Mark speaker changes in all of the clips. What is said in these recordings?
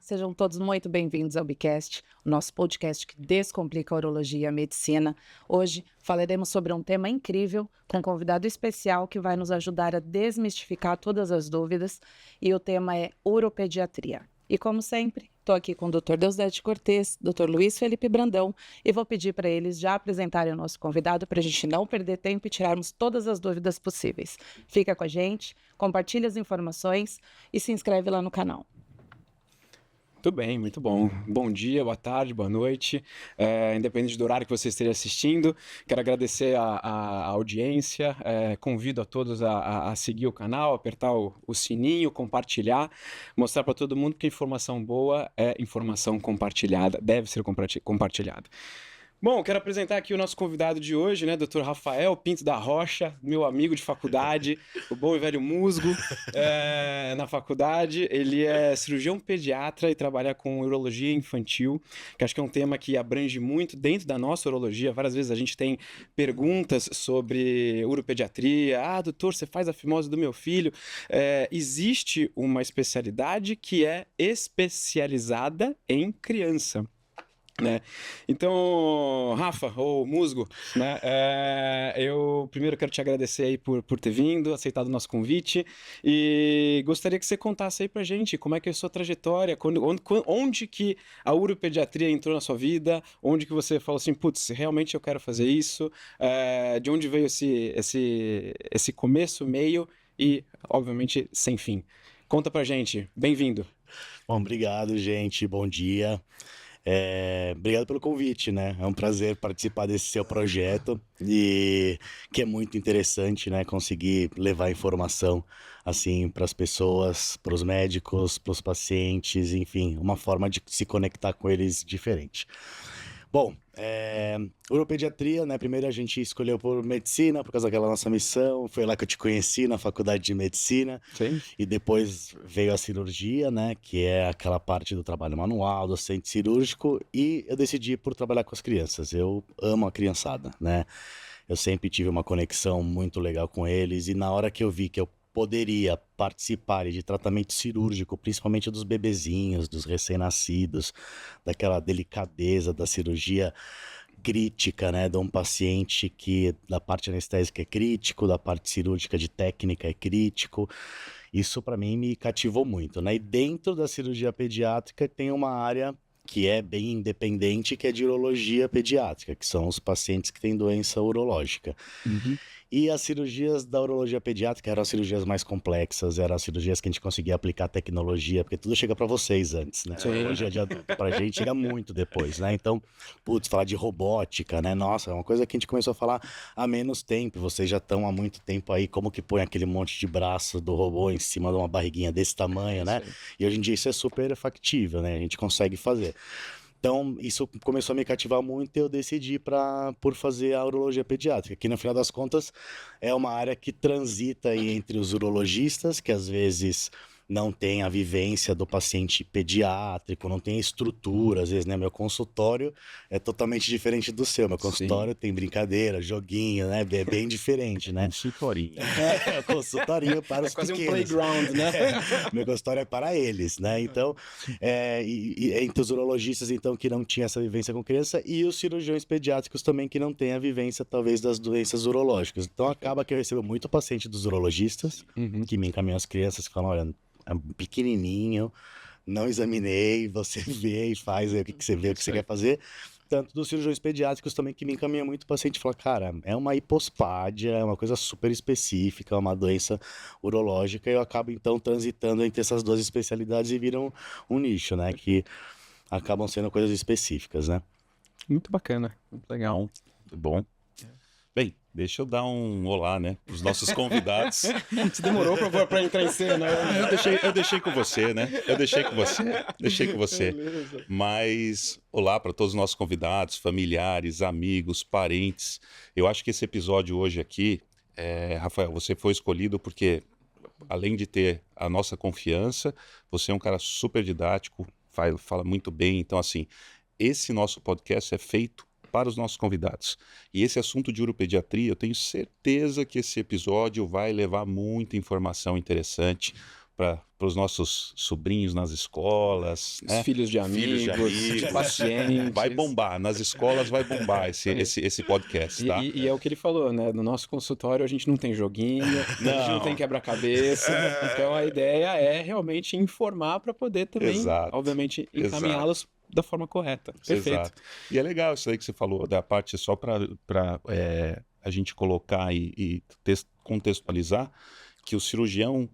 Speaker 1: sejam todos muito bem-vindos ao Bicast, o nosso podcast que descomplica a urologia e a medicina. Hoje falaremos sobre um tema incrível, com um convidado especial que vai nos ajudar a desmistificar todas as dúvidas, e o tema é uropediatria. E como sempre, estou aqui com o Dr. Deusdedit Cortes, Dr. Luiz Felipe Brandão, e vou pedir para eles já apresentarem o nosso convidado para a gente não perder tempo e tirarmos todas as dúvidas possíveis. Fica com a gente, compartilha as informações e se inscreve lá no canal.
Speaker 2: Muito bem, muito bom. Bom dia, boa tarde, boa noite. Independente do horário que você esteja assistindo, quero agradecer a audiência. Convido a todos a seguir o canal, apertar o sininho, compartilhar, mostrar para todo mundo que informação boa é informação compartilhada, deve ser compartilhada. Bom, quero apresentar aqui o nosso convidado de hoje, né, Dr. Rafael Pinto da Rocha, meu amigo de faculdade, o bom e velho musgo na faculdade. Ele é cirurgião pediatra e trabalha com urologia infantil, que acho que é um tema que abrange muito dentro da nossa urologia. Várias vezes a gente tem perguntas sobre uropediatria. Ah, doutor, você faz a fimose do meu filho. Existe uma especialidade que é especializada em criança. Né? Então, Rafa, ou Musgo, né? Eu primeiro quero te agradecer aí por ter vindo, aceitado o nosso convite, e gostaria que você contasse aí pra gente como é que é a sua trajetória, onde que a uropediatria entrou na sua vida, onde que você falou assim, putz, realmente eu quero fazer isso, de onde veio esse começo, meio e, obviamente, sem fim. Conta pra gente, bem-vindo.
Speaker 3: Bom, obrigado, gente, bom dia. Obrigado pelo convite, né? É um prazer participar desse seu projeto e que é muito interessante, né? Conseguir levar informação assim para as pessoas, para os médicos, para os pacientes, enfim, uma forma de se conectar com eles diferente. Bom, uropediatria, né? Primeiro a gente escolheu por medicina, por causa daquela nossa missão. Foi lá que eu te conheci, na faculdade de medicina.
Speaker 2: Sim.
Speaker 3: E depois veio a cirurgia, né? Que é aquela parte do trabalho manual, do centro cirúrgico. E eu decidi por trabalhar com as crianças. Eu amo a criançada, né? Eu sempre tive uma conexão muito legal com eles. E na hora que eu vi que eu poderia participar de tratamento cirúrgico, principalmente dos bebezinhos, dos recém-nascidos, daquela delicadeza da cirurgia crítica, né, de um paciente que da parte anestésica é crítico, da parte cirúrgica de técnica é crítico. Isso para mim me cativou muito, né? E dentro da cirurgia pediátrica tem uma área que é bem independente, que é de urologia pediátrica, que são os pacientes que têm doença urológica.
Speaker 2: Uhum.
Speaker 3: E as cirurgias da urologia pediátrica eram as cirurgias mais complexas, eram as cirurgias que a gente conseguia aplicar tecnologia, porque tudo chega para vocês antes, né?
Speaker 2: Sim.
Speaker 3: Hoje pra gente chega muito depois, né? Então, putz, falar de robótica, né? Nossa, é uma coisa que a gente começou a falar há menos tempo. Vocês já estão há muito tempo aí, como que põe aquele monte de braço do robô em cima de uma barriguinha desse tamanho, né?
Speaker 2: Sim.
Speaker 3: E hoje em dia isso é super factível, né? A gente consegue fazer. Então, isso começou a me cativar muito e eu decidi por fazer a urologia pediátrica, que no final das contas é uma área que transita aí entre os urologistas, que às vezes não tem a vivência do paciente pediátrico, não tem a estrutura, às vezes, né? Meu consultório é totalmente diferente do seu. Meu consultório tem brincadeira, joguinho, né? É bem diferente, né?
Speaker 2: Consultorinho.
Speaker 3: Consultorinho para os
Speaker 2: quase
Speaker 3: pequenos.
Speaker 2: um playground, né?
Speaker 3: Meu consultório é para eles, né? Então, entre os urologistas, então, que não tinha essa vivência com criança, e os cirurgiões pediátricos também que não têm a vivência, talvez, das doenças urológicas. Então, acaba que eu recebo muito paciente dos urologistas, que me encaminham as crianças, que falam, olha, é pequenininho, não examinei, você vê e faz aí o que você vê, o que você quer fazer. Tanto dos cirurgiões pediátricos também, que me encaminha muito paciente e fala, cara, é uma hipospádia, é uma coisa super específica, é uma doença urológica, e eu acabo então transitando entre essas duas especialidades e viram um nicho, né, que acabam sendo coisas específicas, né.
Speaker 2: Muito bacana, muito legal.
Speaker 4: Muito bom. Bem, deixa eu dar um olá, né, para os nossos convidados.
Speaker 2: Você demorou pra entrar em cena, né?
Speaker 4: Eu deixei com você, né? Deixei com você.
Speaker 2: Beleza.
Speaker 4: Mas olá para todos os nossos convidados, familiares, amigos, parentes. Eu acho que esse episódio hoje aqui, Rafael, você foi escolhido porque, além de ter a nossa confiança, você é um cara super didático, fala muito bem. Então, assim, esse nosso podcast é feito para os nossos convidados. E esse assunto de uropediatria, eu tenho certeza que esse episódio vai levar muita informação interessante os nossos sobrinhos nas escolas,
Speaker 2: Os filhos de amigos, de pacientes.
Speaker 4: Vai bombar, nas escolas vai bombar esse podcast, tá?
Speaker 2: E é o que ele falou, né? No nosso consultório a gente não tem joguinho, a gente não tem quebra-cabeça. Então a ideia é realmente informar para poder também,
Speaker 4: Exato.
Speaker 2: obviamente, encaminhá-los da forma correta. Perfeito.
Speaker 4: Exato. E é legal isso aí que você falou, da parte só para a gente colocar e contextualizar que o cirurgião,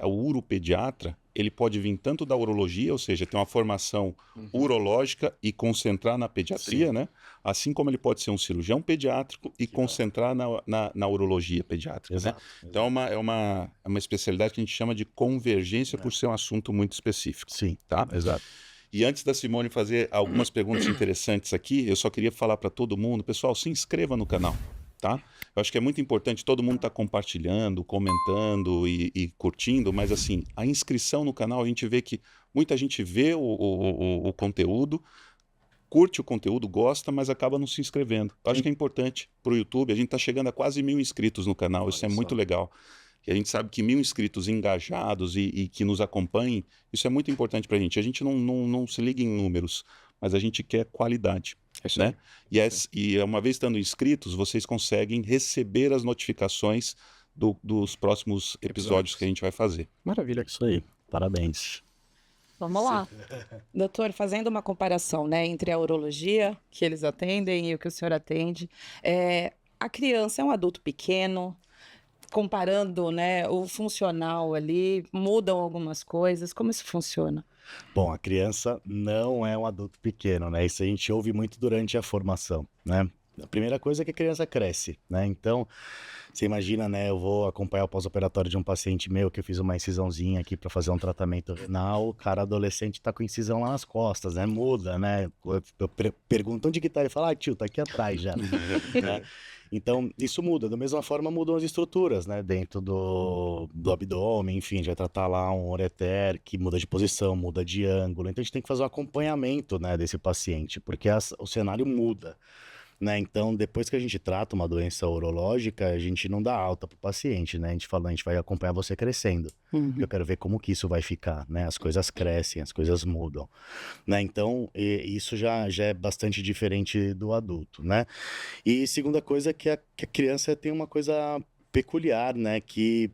Speaker 4: o uropediatra, ele pode vir tanto da urologia, ou seja, ter uma formação urológica e concentrar na pediatria, né? Assim como ele pode ser um cirurgião pediátrico e concentrar na urologia pediátrica,
Speaker 3: Exato.
Speaker 4: né? Então é uma especialidade que a gente chama de convergência por ser um assunto muito específico.
Speaker 3: Sim,
Speaker 4: tá?
Speaker 3: exato.
Speaker 4: E antes da Simone fazer algumas perguntas interessantes aqui, eu só queria falar para todo mundo, pessoal, se inscreva no canal, tá? Eu acho que é muito importante, todo mundo tá compartilhando, comentando e curtindo, mas assim, a inscrição no canal, a gente vê que muita gente vê o conteúdo, curte o conteúdo, gosta, mas acaba não se inscrevendo. Eu acho que é importante para o YouTube, a gente tá chegando a quase 1.000 inscritos no canal, isso é muito legal. E a gente sabe que 1.000 inscritos engajados e que nos acompanhem, isso é muito importante para a gente. A gente não se liga em números, mas a gente quer qualidade, né? E uma vez estando inscritos, vocês conseguem receber as notificações dos próximos episódios que a gente vai fazer.
Speaker 2: Maravilha.
Speaker 3: Isso aí, parabéns.
Speaker 1: Vamos lá. Doutor, fazendo uma comparação, né, entre a urologia que eles atendem e o que o senhor atende, a criança é um adulto pequeno, comparando, né, o funcional ali, mudam algumas coisas, como isso funciona?
Speaker 3: Bom, a criança não é um adulto pequeno, né? Isso a gente ouve muito durante a formação, né? A primeira coisa é que a criança cresce, né? Então, você imagina, né? Eu vou acompanhar o pós-operatório de um paciente meu que eu fiz uma incisãozinha aqui para fazer um tratamento renal. O cara adolescente tá com incisão lá nas costas, né? Muda, né? Eu pergunto onde que tá? Ele fala, tio, tá aqui atrás já. Né? Então, isso muda. Da mesma forma, mudam as estruturas, né? Dentro do abdômen, enfim, a gente vai tratar lá um ureter que muda de posição, muda de ângulo. Então, a gente tem que fazer um acompanhamento, né, desse paciente, porque o cenário muda. Né? Então, depois que a gente trata uma doença urológica, a gente não dá alta para o paciente, né? A gente fala, a gente vai acompanhar você crescendo. Eu quero ver como que isso vai ficar, né? As coisas crescem, as coisas mudam, né? Então, isso já é bastante diferente do adulto, né? E segunda coisa é que a criança tem uma coisa peculiar, né? Que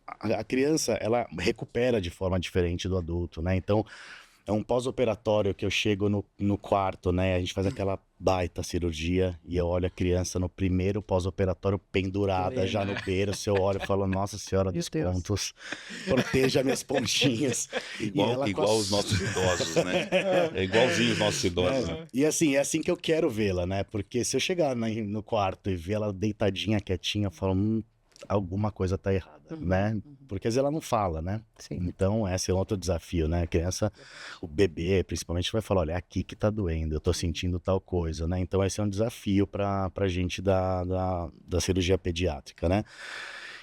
Speaker 3: a criança, ela recupera de forma diferente do adulto, né? Então, é um pós-operatório que eu chego no quarto, né? A gente faz aquela baita cirurgia e eu olho a criança no primeiro pós-operatório pendurada já no berço. Eu olho e falo, nossa senhora dos contos, proteja minhas pontinhas.
Speaker 4: Igual os nossos idosos, né? É igualzinho os nossos idosos. Né?
Speaker 3: E assim, é assim que eu quero vê-la, né? Porque se eu chegar no quarto e ver ela deitadinha, quietinha, eu falo, alguma coisa tá errada, né? Porque às vezes ela não fala, né?
Speaker 1: Sim.
Speaker 3: Então, esse é outro desafio, né? A criança, o bebê, principalmente, vai falar, olha, é aqui que tá doendo, eu tô sentindo tal coisa, né? Então, esse é um desafio pra gente da cirurgia pediátrica, né?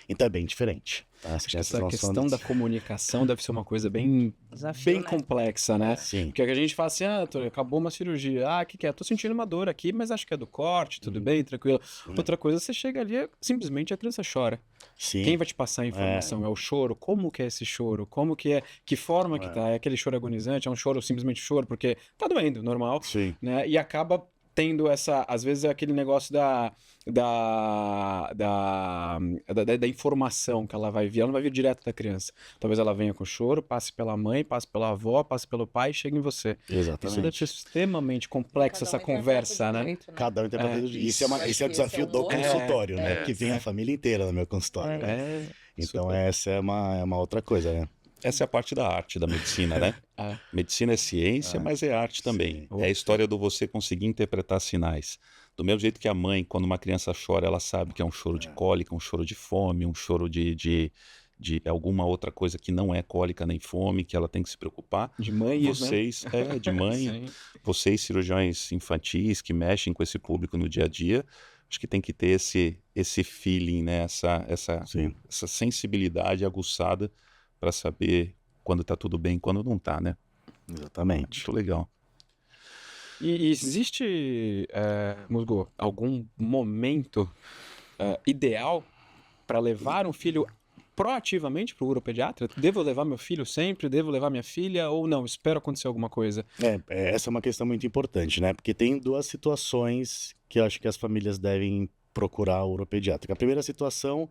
Speaker 3: Então, é bem diferente. Tá?
Speaker 2: Acho que essa questão da comunicação deve ser uma coisa bem
Speaker 1: Desafio, né?
Speaker 2: complexa, né?
Speaker 3: Sim.
Speaker 2: Porque a gente fala assim, acabou uma cirurgia, o que é? Tô sentindo uma dor aqui, mas acho que é do corte, tudo bem, tranquilo. Outra coisa, você chega ali, simplesmente a criança chora.
Speaker 3: Sim.
Speaker 2: Quem vai te passar a informação? É o choro? Como que é esse choro? Como que é? Que forma que tá? É aquele choro agonizante? É um choro, simplesmente choro, porque tá doendo, normal.
Speaker 3: Sim.
Speaker 2: Né? E acaba tendo às vezes é aquele negócio da informação que ela vai vir, ela não vai vir direto da criança. Talvez ela venha com choro, passe pela mãe, passe pela avó, passe pelo pai e chegue em você.
Speaker 3: Exatamente.
Speaker 2: Isso deve ser extremamente complexo, essa conversa, né?
Speaker 3: Cada um interpreta do jeito. Esse é o desafio do consultório, né? Que vem a família inteira no meu consultório. Então, essa é uma outra coisa, né?
Speaker 4: Essa é a parte da arte da medicina, né? Medicina é ciência, mas é arte também. É a história do você conseguir interpretar sinais. Do mesmo jeito que a mãe, quando uma criança chora, ela sabe que é um choro de cólica, um choro de fome, um choro de alguma outra coisa que não é cólica nem fome, que ela tem que se preocupar.
Speaker 2: De mãe,
Speaker 4: vocês,
Speaker 2: né?
Speaker 4: De mãe, vocês cirurgiões infantis que mexem com esse público no dia a dia, acho que tem que ter esse feeling, né? Essa sensibilidade aguçada para saber quando tá tudo bem e quando não tá, né?
Speaker 3: Exatamente.
Speaker 4: Muito legal.
Speaker 2: E existe, Musgo, algum momento ideal para levar um filho proativamente para o uropediatra? Devo levar meu filho sempre? Devo levar minha filha? Ou não? Espero acontecer alguma coisa.
Speaker 3: Essa é uma questão muito importante, né? Porque tem duas situações que eu acho que as famílias devem procurar o uropediatra. A primeira situação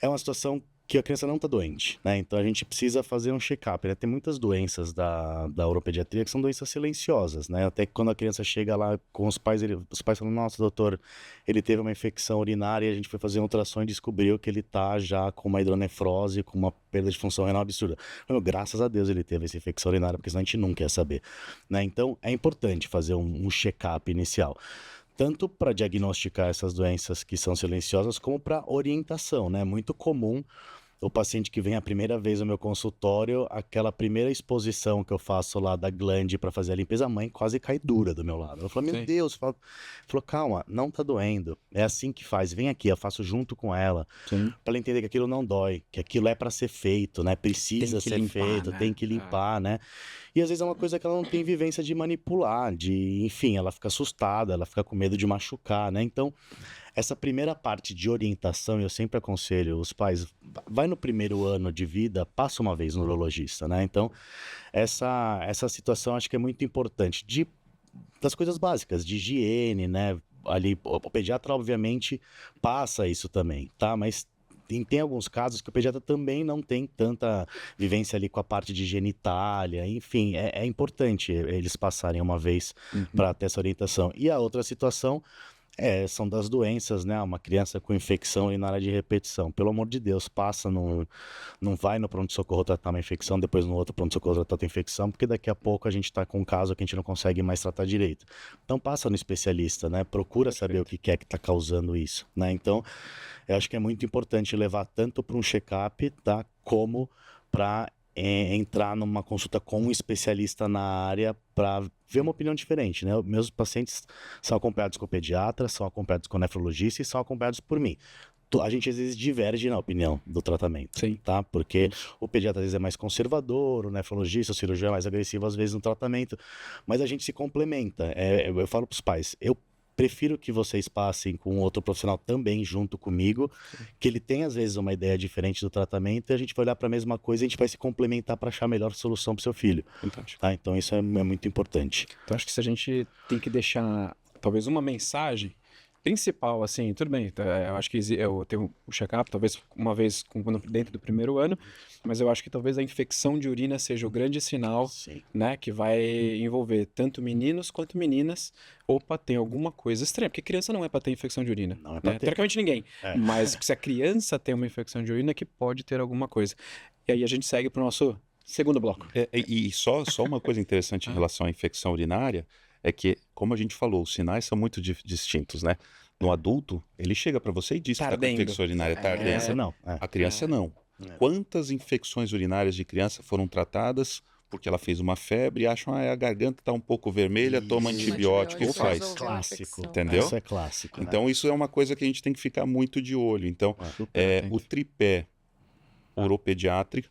Speaker 3: é uma situação que a criança não está doente, né? Então a gente precisa fazer um check-up, né? Tem muitas doenças da uropediatria que são doenças silenciosas, né? Até que quando a criança chega lá com os pais falam, nossa, doutor, ele teve uma infecção urinária, e a gente foi fazer um ultrassom e descobriu que ele tá já com uma hidronefrose, com uma perda de função renal absurda. Graças a Deus ele teve essa infecção urinária, porque senão a gente nunca ia saber, né? Então é importante fazer um check-up inicial, tanto para diagnosticar essas doenças que são silenciosas, como para orientação, né? É muito comum o paciente que vem a primeira vez no meu consultório, aquela primeira exposição que eu faço lá da glande para fazer a limpeza, a mãe quase cai dura do meu lado. Ela falou, meu Deus, falou, calma, não tá doendo. É assim que faz, vem aqui, eu faço junto com ela, para ela entender que aquilo não dói, que aquilo é para ser feito, né? Precisa ser limpar, feito, né? Tem que limpar, né? E às vezes é uma coisa que ela não tem vivência de manipular, enfim, ela fica assustada, ela fica com medo de machucar, né? Então, essa primeira parte de orientação, eu sempre aconselho os pais, vai no primeiro ano de vida, passa uma vez no urologista, né? Então, essa situação acho que é muito importante, das coisas básicas, de higiene, né? Ali, o pediatra, obviamente, passa isso também, tá? Mas tem alguns casos que o pediatra também não tem tanta vivência ali com a parte de genitália, enfim, é importante eles passarem uma vez para ter essa orientação. E a outra situação são das doenças, né? Uma criança com infecção urinária de repetição. Pelo amor de Deus, não vai no pronto-socorro tratar uma infecção, depois no outro pronto-socorro tratar outra infecção, porque daqui a pouco a gente está com um caso que a gente não consegue mais tratar direito. Então passa no especialista, né? Procura saber o que é que está causando isso, né? Então, eu acho que é muito importante levar tanto para um check-up, tá? Como para entrar numa consulta com um especialista na área para ver uma opinião diferente, né? Meus pacientes são acompanhados com o pediatra, são acompanhados com o nefrologista e são acompanhados por mim. A gente às vezes diverge na opinião do tratamento, tá? Porque o pediatra às vezes é mais conservador, o nefrologista, o cirurgião é mais agressivo às vezes no tratamento, mas a gente se complementa. Eu falo para os pais, eu prefiro que vocês passem com outro profissional também junto comigo, que ele tem às vezes uma ideia diferente do tratamento e a gente vai olhar para a mesma coisa e a gente vai se complementar para achar a melhor solução para o seu filho. Tá? Então isso é muito importante.
Speaker 2: Então acho que se a gente tem que deixar talvez uma mensagem principal, assim, tudo bem, eu acho que eu tenho o check-up talvez uma vez dentro do primeiro ano, mas eu acho que talvez a infecção de urina seja o grande sinal, né, que vai envolver tanto meninos quanto meninas. Opa, tem alguma coisa estranha, porque criança não é para ter infecção de urina,
Speaker 3: não é para ter.
Speaker 2: Teoricamente ninguém, mas se a criança tem uma infecção de urina, que pode ter alguma coisa. E aí a gente segue para o nosso segundo bloco.
Speaker 4: E só uma coisa interessante em relação à infecção urinária, é que, como a gente falou, os sinais são muito distintos, né? No adulto, ele chega para você e diz que está com infecção urinária ardendo.
Speaker 3: A criança não.
Speaker 4: A criança não. Quantas infecções urinárias de criança foram tratadas porque ela fez uma febre e acham a garganta está um pouco vermelha, toma antibiótico e faz.
Speaker 3: Clássico.
Speaker 4: Entendeu?
Speaker 3: Isso é clássico.
Speaker 4: Então, isso é uma coisa que a gente tem que ficar muito de olho. Então, o tripé uropediatra,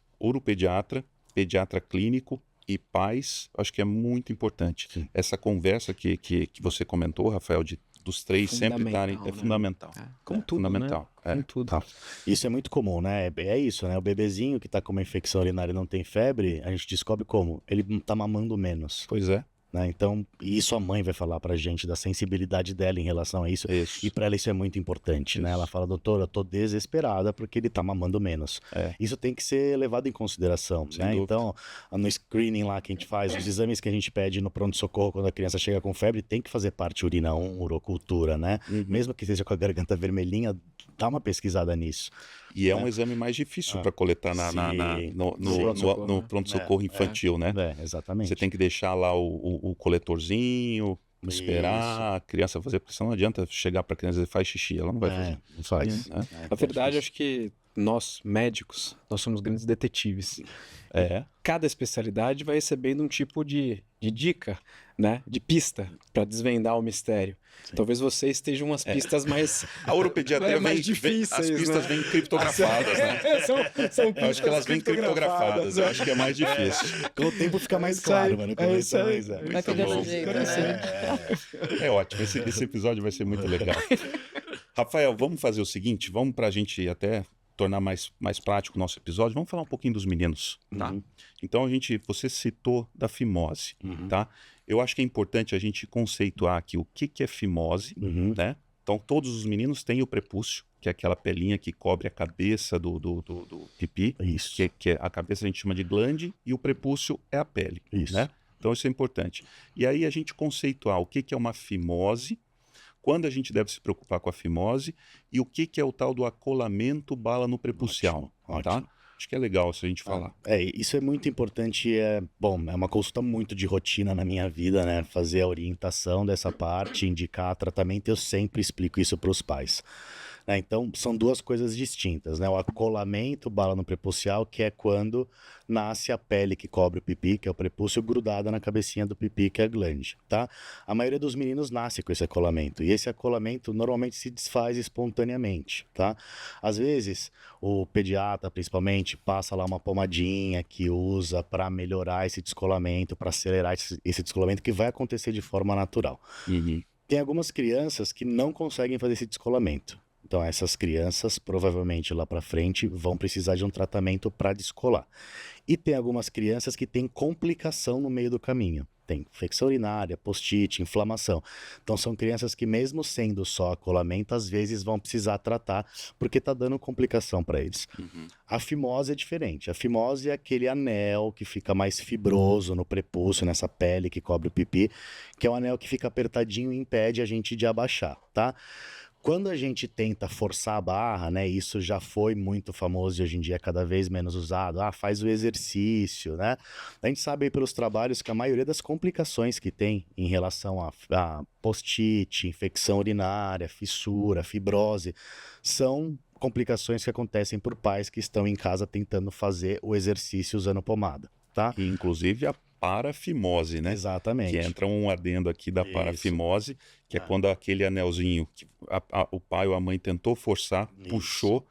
Speaker 4: pediatra clínico e pais, acho que é muito importante. Essa conversa que você comentou, Rafael, dos três sempre estarem, é fundamental.
Speaker 2: Como tudo,
Speaker 4: fundamental.
Speaker 2: Né? Como tudo.
Speaker 3: Tá. Isso é muito comum, né? É isso, né? O bebezinho que tá com uma infecção urinária e não tem febre, a gente descobre como? Ele tá mamando menos.
Speaker 4: Pois é.
Speaker 3: Né? Então, isso a mãe vai falar pra gente da sensibilidade dela em relação a isso. E pra ela isso é muito importante, né? Ela fala, doutora, eu tô desesperada porque ele tá mamando menos. Isso tem que ser levado em consideração, né? Então, no screening lá que a gente faz, os exames que a gente pede no pronto-socorro quando a criança chega com febre, tem que fazer parte urina 1, urocultura, né? Mesmo que esteja com a garganta vermelhinha, dá uma pesquisada nisso.
Speaker 4: E é um exame mais difícil para coletar no pronto-socorro infantil, né?
Speaker 3: Exatamente.
Speaker 4: Você tem que deixar lá o coletorzinho, esperar a criança fazer, porque senão não adianta chegar para a criança e faz xixi, ela não vai fazer.
Speaker 3: Não faz.
Speaker 2: Na verdade, acho que nós, médicos, nós somos grandes detetives. Cada especialidade vai recebendo um tipo de dica, né? De pista para desvendar o mistério. Talvez vocês estejam umas pistas mais...
Speaker 4: A uropediatria
Speaker 2: mais difíceis,
Speaker 4: as pistas vêm criptografadas, né?
Speaker 2: São
Speaker 4: eu acho que elas vêm criptografadas, eu acho que é mais difícil.
Speaker 3: Com o tempo fica mais claro, mano.
Speaker 4: É ótimo, esse episódio vai ser muito legal. Rafael, vamos fazer o seguinte, vamos pra gente até tornar mais prático o nosso episódio, vamos falar um pouquinho dos meninos, tá?
Speaker 3: Uhum.
Speaker 4: Então, você citou da fimose, tá? Eu acho que é importante a gente conceituar aqui o que é fimose,
Speaker 3: Uhum.
Speaker 4: né? Então, todos os meninos têm o prepúcio, que é aquela pelinha que cobre a cabeça do pipi,
Speaker 3: Isso.
Speaker 4: que a cabeça a gente chama de glande, e o prepúcio é a pele,
Speaker 3: Isso.
Speaker 4: né? Então, isso é importante. E aí, a gente conceituar o que é uma fimose, quando a gente deve se preocupar com a fimose, e o que é o tal do acolamento bala no prepucial,
Speaker 3: Ótimo,
Speaker 4: tá?
Speaker 3: ótimo.
Speaker 4: Acho que é legal se a gente falar.
Speaker 3: Isso é muito importante. Bom, é uma consulta muito de rotina na minha vida, né? Fazer a orientação dessa parte, indicar tratamento, eu sempre explico isso para os pais. Né? Então, são duas coisas distintas, né? O acolamento, bala no prepucial, que é quando nasce a pele que cobre o pipi, que é o prepúcio, grudada na cabecinha do pipi, que é a glande, tá? A maioria dos meninos nasce com esse acolamento, e esse acolamento normalmente se desfaz espontaneamente, tá? Às vezes, o pediatra, principalmente, passa lá uma pomadinha que usa para melhorar esse descolamento, para acelerar esse descolamento, que vai acontecer de forma natural. Tem algumas crianças que não conseguem fazer esse descolamento. Então, essas crianças, provavelmente lá para frente, vão precisar de um tratamento para descolar. E tem algumas crianças que têm complicação no meio do caminho. Tem infecção urinária, postite, inflamação. Então, são crianças que, mesmo sendo só acolamento, às vezes vão precisar tratar, porque está dando complicação para eles. A fimose é diferente. A fimose é aquele anel que fica mais fibroso no prepúcio, nessa pele que cobre o pipi, que é um anel que fica apertadinho e impede a gente de abaixar, tá? Quando a gente tenta forçar a barra, né, isso já foi muito famoso e hoje em dia é cada vez menos usado. Faz o exercício, né? A gente sabe aí pelos trabalhos que a maioria das complicações que tem em relação a postite, infecção urinária, fissura, fibrose, são complicações que acontecem por pais que estão em casa tentando fazer o exercício usando pomada, tá?
Speaker 4: E, inclusive, a parafimose, né?
Speaker 3: Exatamente.
Speaker 4: Que entra um adendo aqui da parafimose, que é quando aquele anelzinho que o pai ou a mãe tentou forçar, puxou,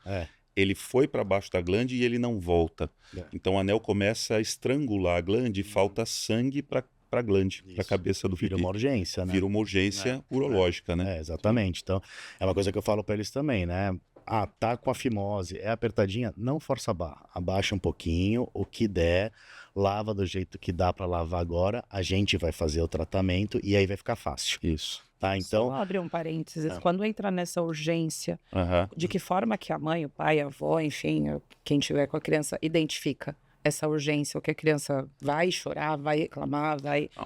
Speaker 4: ele foi para baixo da glande e ele não volta. Então o anel começa a estrangular a glande e falta sangue para a glande, para a cabeça do pipi.
Speaker 3: Vira uma urgência, né?
Speaker 4: Vira uma urgência urológica, né?
Speaker 3: Exatamente. Então, é uma coisa que eu falo para eles também, né? Tá com a fimose, é apertadinha, não força a barra. Abaixa um pouquinho, o que der, lava do jeito que dá para lavar agora, a gente vai fazer o tratamento e aí vai ficar fácil.
Speaker 4: Isso.
Speaker 3: Tá, então...
Speaker 1: Só abrir um parênteses, quando entra nessa urgência, de que forma que a mãe, o pai, a avó, enfim, quem tiver com a criança, identifica essa urgência, o que a criança vai chorar, vai reclamar,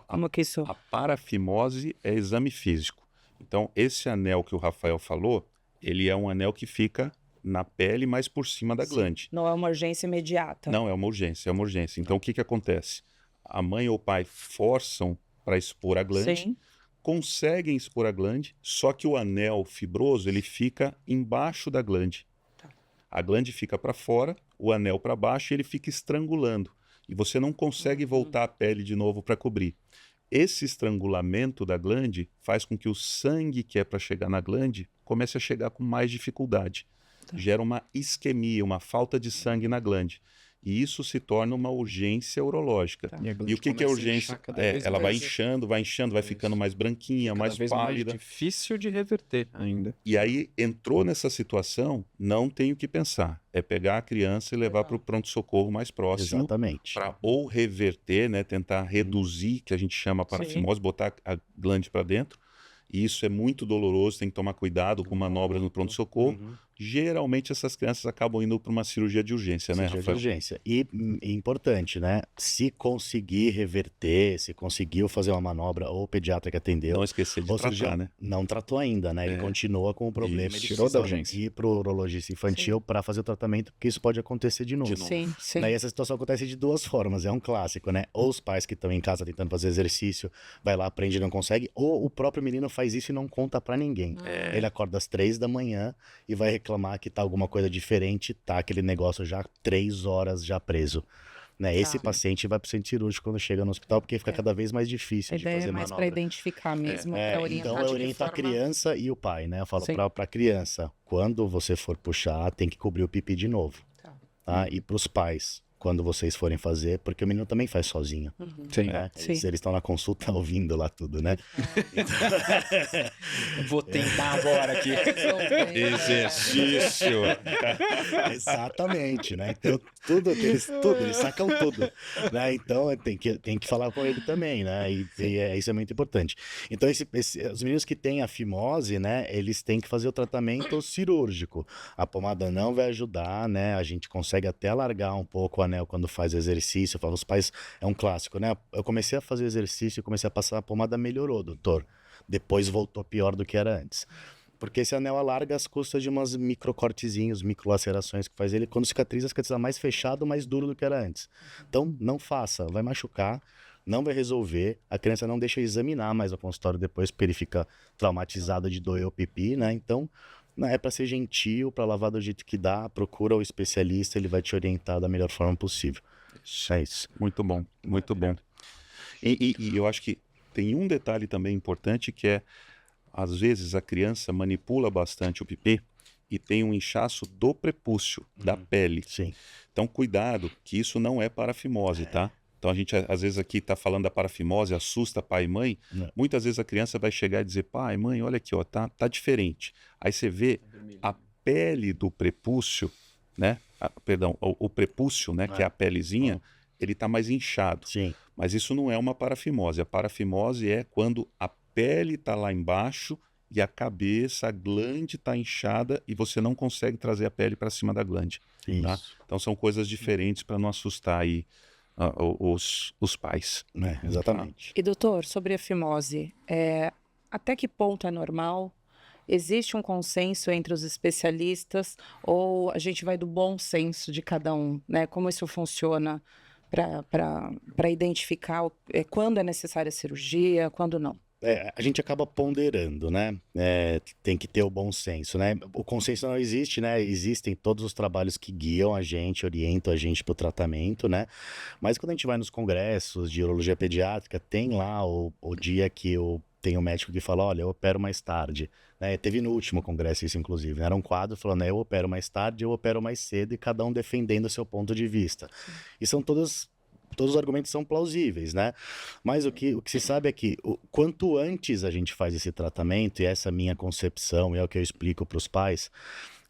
Speaker 1: como que isso...
Speaker 4: A parafimose é exame físico. Então, esse anel que o Rafael falou, ele é um anel que fica na pele, mais por cima da glande.
Speaker 1: Não é uma urgência imediata.
Speaker 4: Não, é uma urgência, Então, o que acontece? A mãe ou o pai forçam para expor a glande, conseguem expor a glande, só que o anel fibroso, ele fica embaixo da glande. A glande fica para fora, o anel para baixo, e ele fica estrangulando. E você não consegue voltar a pele de novo para cobrir. Esse estrangulamento da glande faz com que o sangue que é para chegar na glande comece a chegar com mais dificuldade. Gera uma isquemia, uma falta de sangue na glande. E isso se torna uma urgência urológica. E o que é urgência? Ela vai inchando, vai ficando mais branquinha, mais pálida.
Speaker 2: Mais difícil de reverter ainda.
Speaker 4: E aí entrou nessa situação, não tem o que pensar. É pegar a criança e levar para o pronto-socorro mais próximo.
Speaker 3: Exatamente.
Speaker 4: Para ou reverter, né, tentar reduzir, que a gente chama parafimose, botar a glande para dentro. E isso é muito doloroso, tem que tomar cuidado com manobras no pronto-socorro. Geralmente essas crianças acabam indo para uma cirurgia de urgência, né, Rafael?
Speaker 3: De urgência. E importante, né? Se conseguir reverter, se conseguiu fazer uma manobra, ou o pediatra que atendeu...
Speaker 4: Não esquecer de tratar, né?
Speaker 3: Não tratou ainda, né? Ele continua com o problema.
Speaker 2: Ele
Speaker 3: Ele
Speaker 2: tirou da
Speaker 3: precisa
Speaker 2: urgência.
Speaker 3: ir para o urologista infantil para fazer o tratamento, porque isso pode acontecer de novo.
Speaker 1: Sim.
Speaker 3: E essa situação acontece de duas formas, é um clássico, né? Ou os pais que estão em casa tentando fazer exercício, vai lá, aprende e não consegue, ou o próprio menino faz isso e não conta para ninguém. Ele acorda às 3 da manhã e vai reclamar que tá alguma coisa diferente, tá aquele negócio já 3 horas já preso. Né? Esse paciente vai para o centro cirúrgico quando chega no hospital, porque fica cada vez mais difícil
Speaker 1: A
Speaker 3: de fazer
Speaker 1: ideia é mais
Speaker 3: manobra.
Speaker 1: para identificar mesmo, para orientar.
Speaker 3: Então, eu oriento a criança e o pai, né? Eu falo para a criança, quando você for puxar, tem que cobrir o pipi de novo. Tá? E para os pais, quando vocês forem fazer, porque o menino também faz sozinho.
Speaker 2: Sim.
Speaker 3: Né?
Speaker 1: Sim.
Speaker 3: Eles estão na consulta ouvindo lá tudo, né?
Speaker 2: Vou tentar agora aqui.
Speaker 4: Exercício.
Speaker 3: Exatamente, né? Então, tudo, eles sacam tudo, né? Então, tem que falar com ele também, né? Isso é muito importante. Então, os meninos que têm a fimose, né? Eles têm que fazer o tratamento cirúrgico. A pomada não vai ajudar, né? A gente consegue até alargar um pouco o anel quando faz exercício. Eu falo, os pais, é um clássico, né? Eu comecei a fazer exercício, comecei a passar a pomada, melhorou, doutor. Depois voltou pior do que era antes. Porque esse anel alarga as custas de umas microcortezinhos, microlacerações que faz ele. Quando cicatriza mais fechado, mais duro do que era antes. Então, não faça, vai machucar, não vai resolver. A criança não deixa examinar mais o consultório depois, porque ele fica traumatizado de doer o pipi, né? Então, não é para ser gentil, para lavar do jeito que dá, procura o especialista, ele vai te orientar da melhor forma possível. É isso.
Speaker 4: Muito bom, muito bom. E eu acho que tem um detalhe também importante que é, às vezes a criança manipula bastante o pipi e tem um inchaço do prepúcio, da pele.
Speaker 3: Sim.
Speaker 4: Então cuidado, que isso não é parafimose, tá? Então a gente às vezes aqui está falando da parafimose, assusta pai e mãe.
Speaker 3: Não.
Speaker 4: Muitas vezes a criança vai chegar e dizer, pai, mãe, olha aqui, ó, tá diferente. Aí você vê a pele do prepúcio, né? Perdão, o prepúcio, né? Que é a pelezinha, ele tá mais inchado.
Speaker 3: Sim.
Speaker 4: Mas isso não é uma parafimose. A parafimose é quando a pele está lá embaixo e a cabeça, a glande está inchada e você não consegue trazer a pele para cima da glande. Tá?
Speaker 3: Isso.
Speaker 4: Então são coisas diferentes para não assustar aí os pais.
Speaker 3: Exatamente.
Speaker 1: E doutor, sobre a fimose, até que ponto é normal? Existe um consenso entre os especialistas ou a gente vai do bom senso de cada um, né? Como isso funciona para identificar quando é necessária a cirurgia, quando não?
Speaker 3: A gente acaba ponderando, né? Tem que ter o bom senso, né? O consenso não existe, né? Existem todos os trabalhos que guiam a gente, orientam a gente para o tratamento, né? Mas quando a gente vai nos congressos de urologia pediátrica, tem lá o dia que tem um médico que fala, olha, eu opero mais tarde. Né? Teve no último congresso isso, inclusive. Era um quadro falando, eu opero mais tarde, eu opero mais cedo, e cada um defendendo o seu ponto de vista. E são todos os argumentos são plausíveis, né? Mas o que se sabe é que quanto antes a gente faz esse tratamento, e essa é a minha concepção, e é o que eu explico para os pais,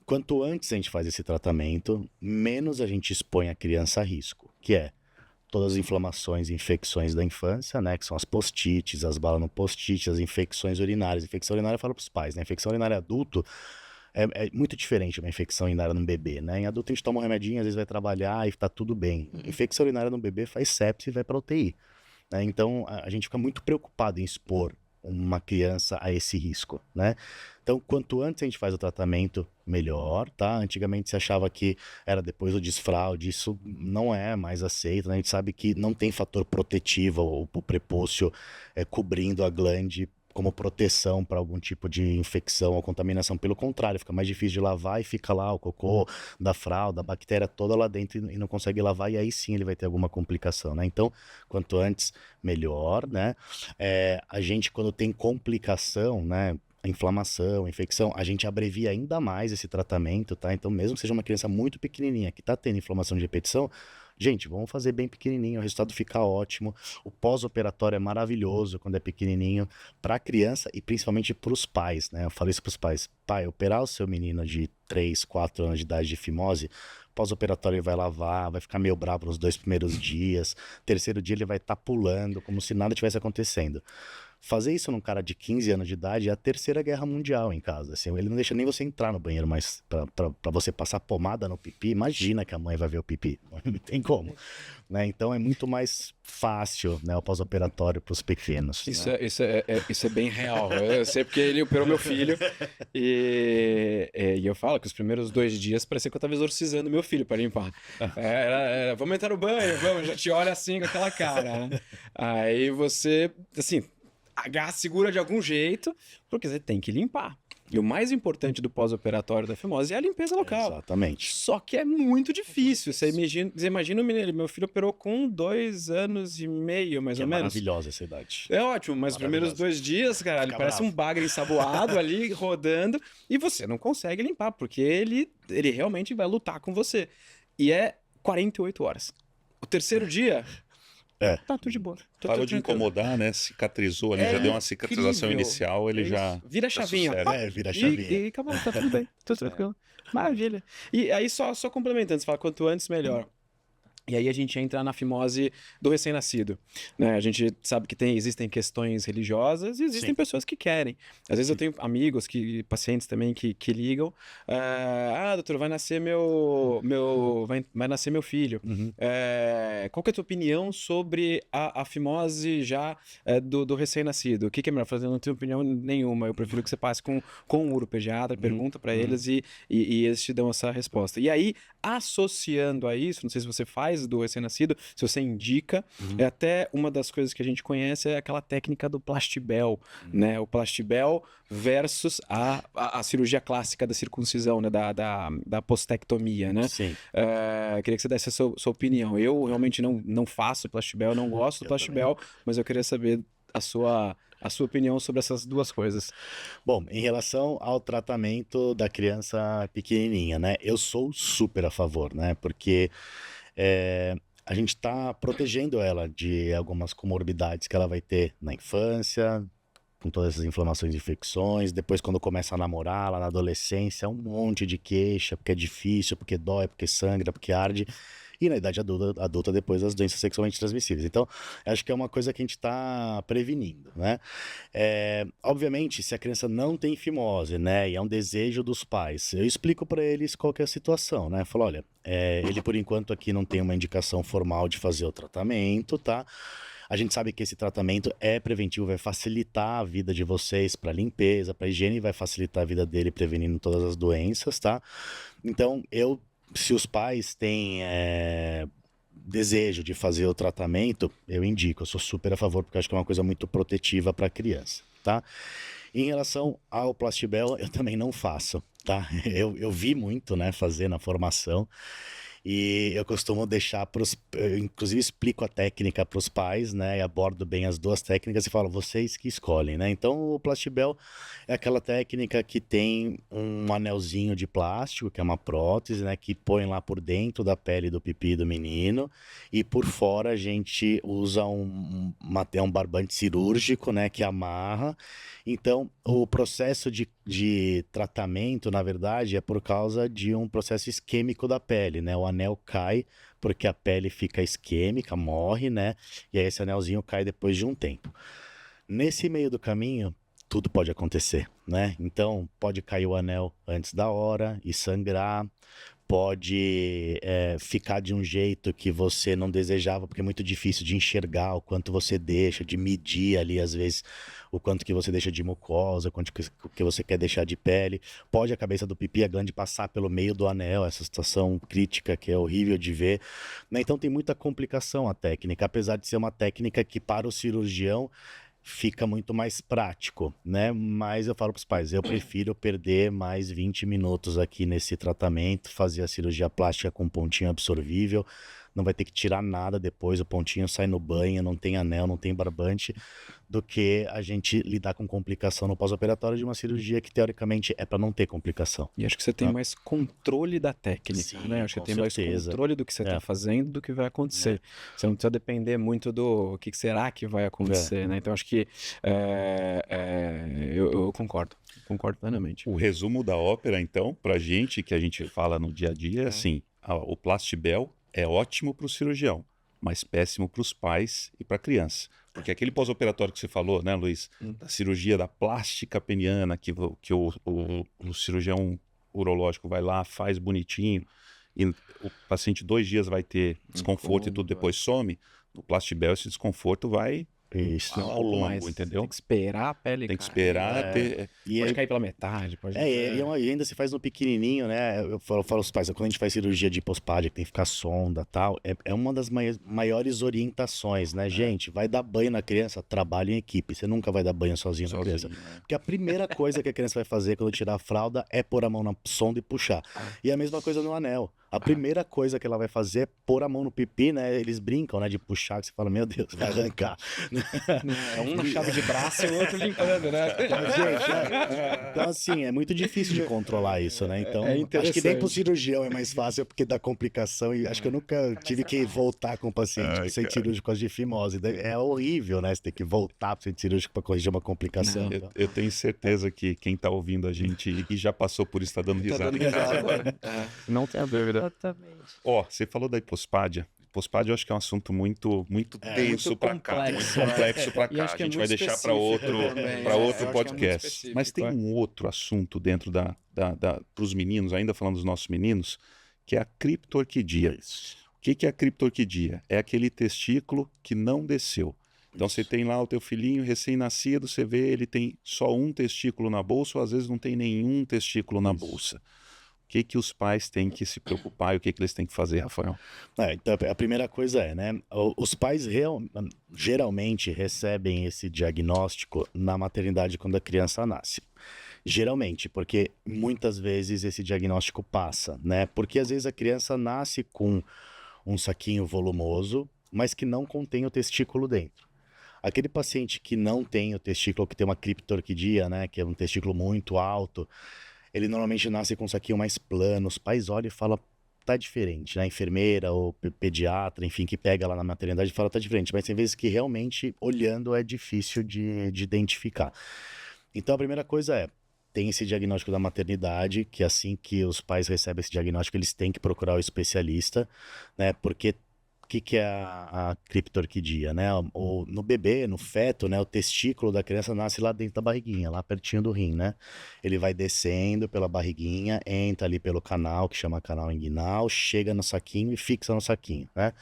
Speaker 3: quanto antes a gente faz esse tratamento, menos a gente expõe a criança a risco, que é todas as inflamações e infecções da infância, né? Que são as postites, as balas no postite, as infecções urinárias. Infecção urinária eu falo para os pais, né? Infecção urinária adulto é muito diferente de uma infecção urinária num bebê, né? Em adulto a gente toma um remedinho, às vezes vai trabalhar e tá tudo bem. Infecção urinária no bebê faz sepse e vai para UTI. Né? Então a gente fica muito preocupado em expor uma criança a esse risco, né? Então, quanto antes a gente faz o tratamento, melhor, tá? Antigamente se achava que era depois do desfraude, isso não é mais aceito, né? A gente sabe que não tem fator protetivo, o prepúcio cobrindo a glande como proteção para algum tipo de infecção ou contaminação. Pelo contrário, fica mais difícil de lavar e fica lá o cocô da fralda, a bactéria toda lá dentro e não consegue lavar, e aí sim ele vai ter alguma complicação, né? Então, quanto antes, melhor, né? A gente, quando tem complicação, né? Inflamação, infecção, a gente abrevia ainda mais esse tratamento, tá? Então, mesmo que seja uma criança muito pequenininha que tá tendo inflamação de repetição, gente, vamos fazer bem pequenininho, o resultado fica ótimo. O pós-operatório é maravilhoso quando é pequenininho para a criança e principalmente para os pais, né? Eu falo isso para os pais. Pai, operar o seu menino de 3, 4 anos de idade de fimose, pós-operatório ele vai lavar, vai ficar meio bravo nos 2 primeiros dias, terceiro dia ele vai estar pulando como se nada tivesse acontecendo. Fazer isso num cara de 15 anos de idade é a terceira guerra mundial em casa. Assim, ele não deixa nem você entrar no banheiro, mas para você passar pomada no pipi, imagina que a mãe vai ver o pipi. Não tem como. Né? Então é muito mais fácil, né, o pós-operatório para os pequenos.
Speaker 2: Isso,
Speaker 3: né?
Speaker 2: isso é bem real. Eu sei porque ele operou meu filho e eu falo que os primeiros 2 dias parecia que eu estava exorcizando meu filho para limpar. Vamos entrar no banho, vamos, já te olha assim com aquela cara. Né? Aí você, assim, segura de algum jeito, porque você tem que limpar. E o mais importante do pós-operatório da fimose é a limpeza local.
Speaker 3: Exatamente.
Speaker 2: Só que é muito difícil. Você imagina o menino, meu filho operou com 2 anos e meio, mais ou menos.
Speaker 3: Maravilhosa essa idade.
Speaker 2: É ótimo, mas os primeiros 2 dias, cara, ele parece um bagre ensaboado ali, rodando, e você não consegue limpar, porque ele realmente vai lutar com você. E 48 horas. O terceiro dia, tá tudo de boa.
Speaker 4: Parou de incomodar, né? Cicatrizou ali, já deu uma cicatrização
Speaker 2: incrível.
Speaker 4: inicial, ele já...
Speaker 2: Vira a chavinha.
Speaker 4: sucede.
Speaker 3: Vira a chavinha.
Speaker 2: E acabou, tá tudo bem. Tudo tranquilo. Maravilha. E aí, só complementando, você fala quanto antes, melhor. E aí a gente entra na fimose do recém-nascido, né? A gente sabe que existem questões religiosas e existem pessoas que querem. Às vezes eu tenho amigos, pacientes também que ligam. Doutor, vai nascer vai nascer meu filho. Qual que é a tua opinião sobre a fimose já do recém-nascido? O que é melhor? Eu não tenho opinião nenhuma. Eu prefiro que você passe com um uropediatra, pergunta para eles e eles te dão essa resposta. E aí, associando a isso, não sei se você faz do recém-nascido, se você indica, até uma das coisas que a gente conhece é aquela técnica do Plastibel, né? O Plastibel versus a cirurgia clássica da circuncisão, né? Da postectomia, né?
Speaker 3: Sim.
Speaker 2: Queria que você desse a sua opinião. Eu realmente não faço Plastibel, não gosto do Plastibel, mas eu queria saber a sua opinião sobre essas duas coisas.
Speaker 3: Bom, em relação ao tratamento da criança pequenininha, né? Eu sou super a favor, né? Porque a gente está protegendo ela de algumas comorbidades que ela vai ter na infância, com todas essas inflamações e infecções. Depois, quando começa a namorar, lá na adolescência, um monte de queixa, porque é difícil, porque dói, porque sangra, porque arde. E na idade adulta depois das doenças sexualmente transmissíveis. Então, acho que é uma coisa que a gente está prevenindo, né? Obviamente, se a criança não tem fimose, né, e é um desejo dos pais, eu explico para eles qual que é a situação, né? Eu falo, olha, ele por enquanto aqui não tem uma indicação formal de fazer o tratamento, tá? A gente sabe que esse tratamento é preventivo, vai facilitar a vida de vocês para limpeza, para higiene, vai facilitar a vida dele prevenindo todas as doenças, tá? Então, se os pais têm desejo de fazer o tratamento, eu indico, eu sou super a favor, porque eu acho que é uma coisa muito protetiva para a criança, tá? Em relação ao Plastibel, eu também não faço, tá? Eu vi muito, né, fazer na formação, e eu costumo deixar eu inclusive explico a técnica para os pais, né, e abordo bem as duas técnicas e falo, vocês que escolhem, né? Então o Plastibel é aquela técnica que tem um anelzinho de plástico, que é uma prótese, né, que põe lá por dentro da pele do pipi do menino, e por fora a gente usa um barbante cirúrgico, né, que amarra. Então o processo de tratamento, na verdade, é por causa de um processo isquêmico da pele, né? O anel cai porque a pele fica isquêmica, morre, né? E aí esse anelzinho cai depois de um tempo. Nesse meio do caminho, tudo pode acontecer, né? Então, pode cair o anel antes da hora e sangrar, pode ficar de um jeito que você não desejava, porque é muito difícil de enxergar o quanto você deixa, de medir ali, às vezes, o quanto que você deixa de mucosa, o quanto que você quer deixar de pele. Pode a cabeça do pipi, a glande, passar pelo meio do anel, essa situação crítica que é horrível de ver, né? Então tem muita complicação a técnica, apesar de ser uma técnica que para o cirurgião fica muito mais prático, né? Mas eu falo para os pais, eu prefiro perder mais 20 minutos aqui nesse tratamento, fazer a cirurgia plástica com pontinho absorvível, não vai ter que tirar nada depois, o pontinho sai no banho, não tem anel, não tem barbante, do que a gente lidar com complicação no pós-operatório de uma cirurgia que teoricamente é para não ter complicação.
Speaker 2: E acho que você tem mais controle da técnica,
Speaker 3: Sim,
Speaker 2: né? Acho que
Speaker 3: com
Speaker 2: tem mais
Speaker 3: certeza.
Speaker 2: controle do que você está fazendo, do que vai acontecer. Você não precisa depender muito do que será que vai acontecer, né? Então acho que eu concordo plenamente.
Speaker 4: O resumo da ópera, então, pra gente, que a gente fala no dia a dia, é assim, o Plastibel é ótimo para o cirurgião, mas péssimo para os pais e para a criança. Porque aquele pós-operatório que você falou, né, Luiz, da cirurgia da plástica peniana, que o cirurgião urológico vai lá, faz bonitinho, e o paciente 2 dias vai ter desconforto e tudo, depois some, no Plastibel esse desconforto vai
Speaker 3: Isso.
Speaker 4: ao longo, entendeu?
Speaker 2: Tem que esperar a pele
Speaker 4: Tem que
Speaker 2: cair.
Speaker 4: esperar ter...
Speaker 2: Pode cair pela metade, pode...
Speaker 3: E ainda se faz no pequenininho, né? Eu falo aos pais, quando a gente faz cirurgia de hipospádia, que tem que ficar sonda e tal, é uma das maiores orientações, né? Gente, vai dar banho na criança, trabalha em equipe. Você nunca vai dar banho sozinho na criança. Porque a primeira coisa que a criança vai fazer quando tirar a fralda é pôr a mão na sonda e puxar. E a mesma coisa no anel. A primeira coisa que ela vai fazer é pôr a mão no pipi, né? Eles brincam, né? De puxar, que você fala, meu Deus, vai arrancar.
Speaker 2: É um na chave de braço e o outro limpando, né?
Speaker 3: Então, assim, é muito difícil de controlar isso, né? Então,
Speaker 2: É
Speaker 3: acho que nem
Speaker 2: interessante.
Speaker 3: pro cirurgião é mais fácil, porque dá complicação. E acho que eu nunca tive que voltar com o paciente pro centro cirúrgico por causa de fimose. É horrível, né? Você ter que voltar pro centro cirúrgico para corrigir uma complicação. Então.
Speaker 4: Eu tenho certeza que quem tá ouvindo a gente e já passou por isso tá dando risada.
Speaker 2: Não tenha dúvida.
Speaker 1: Exatamente.
Speaker 4: Ó, você falou da hipospádia. Hipospádia eu acho que é um assunto muito denso
Speaker 2: muito
Speaker 4: para cá, muito
Speaker 2: complexo.
Speaker 4: complexo para
Speaker 2: E
Speaker 4: cá.
Speaker 2: acho
Speaker 4: A
Speaker 2: que é
Speaker 4: gente vai
Speaker 2: muito
Speaker 4: deixar para outro,
Speaker 2: específico também.
Speaker 4: para
Speaker 2: Eu
Speaker 4: outro
Speaker 2: acho que é muito
Speaker 4: podcast.
Speaker 2: específico,
Speaker 4: Mas tem um outro assunto dentro para os meninos, ainda falando dos nossos meninos, que é a criptorquidia. O que é a criptorquidia? É aquele testículo que não desceu. Então você tem lá o teu filhinho recém-nascido, você vê ele tem só um testículo na bolsa, ou às vezes não tem nenhum testículo na bolsa. O que os pais têm que se preocupar e o que eles têm que fazer, Rafael?
Speaker 3: Então, a primeira coisa é, né? Os pais geralmente recebem esse diagnóstico na maternidade quando a criança nasce. Geralmente, porque muitas vezes esse diagnóstico passa, né? Porque às vezes a criança nasce com um saquinho volumoso, mas que não contém o testículo dentro. Aquele paciente que não tem o testículo, que tem uma criptorquidia, né? Que é um testículo muito alto, ele normalmente nasce com um saquinho mais plano. Os pais olham e falam, tá diferente, né? A enfermeira ou pediatra, enfim, que pega lá na maternidade fala, tá diferente. Mas tem vezes que realmente, olhando, é difícil de identificar. Então, a primeira coisa é, tem esse diagnóstico da maternidade, que assim que os pais recebem esse diagnóstico, eles têm que procurar o especialista, né? Porque o que é a criptorquidia, né? No bebê, no feto, né? O testículo da criança nasce lá dentro da barriguinha, lá pertinho do rim, né? Ele vai descendo pela barriguinha, entra ali pelo canal, que chama canal inguinal, chega no saquinho e fixa no saquinho, né?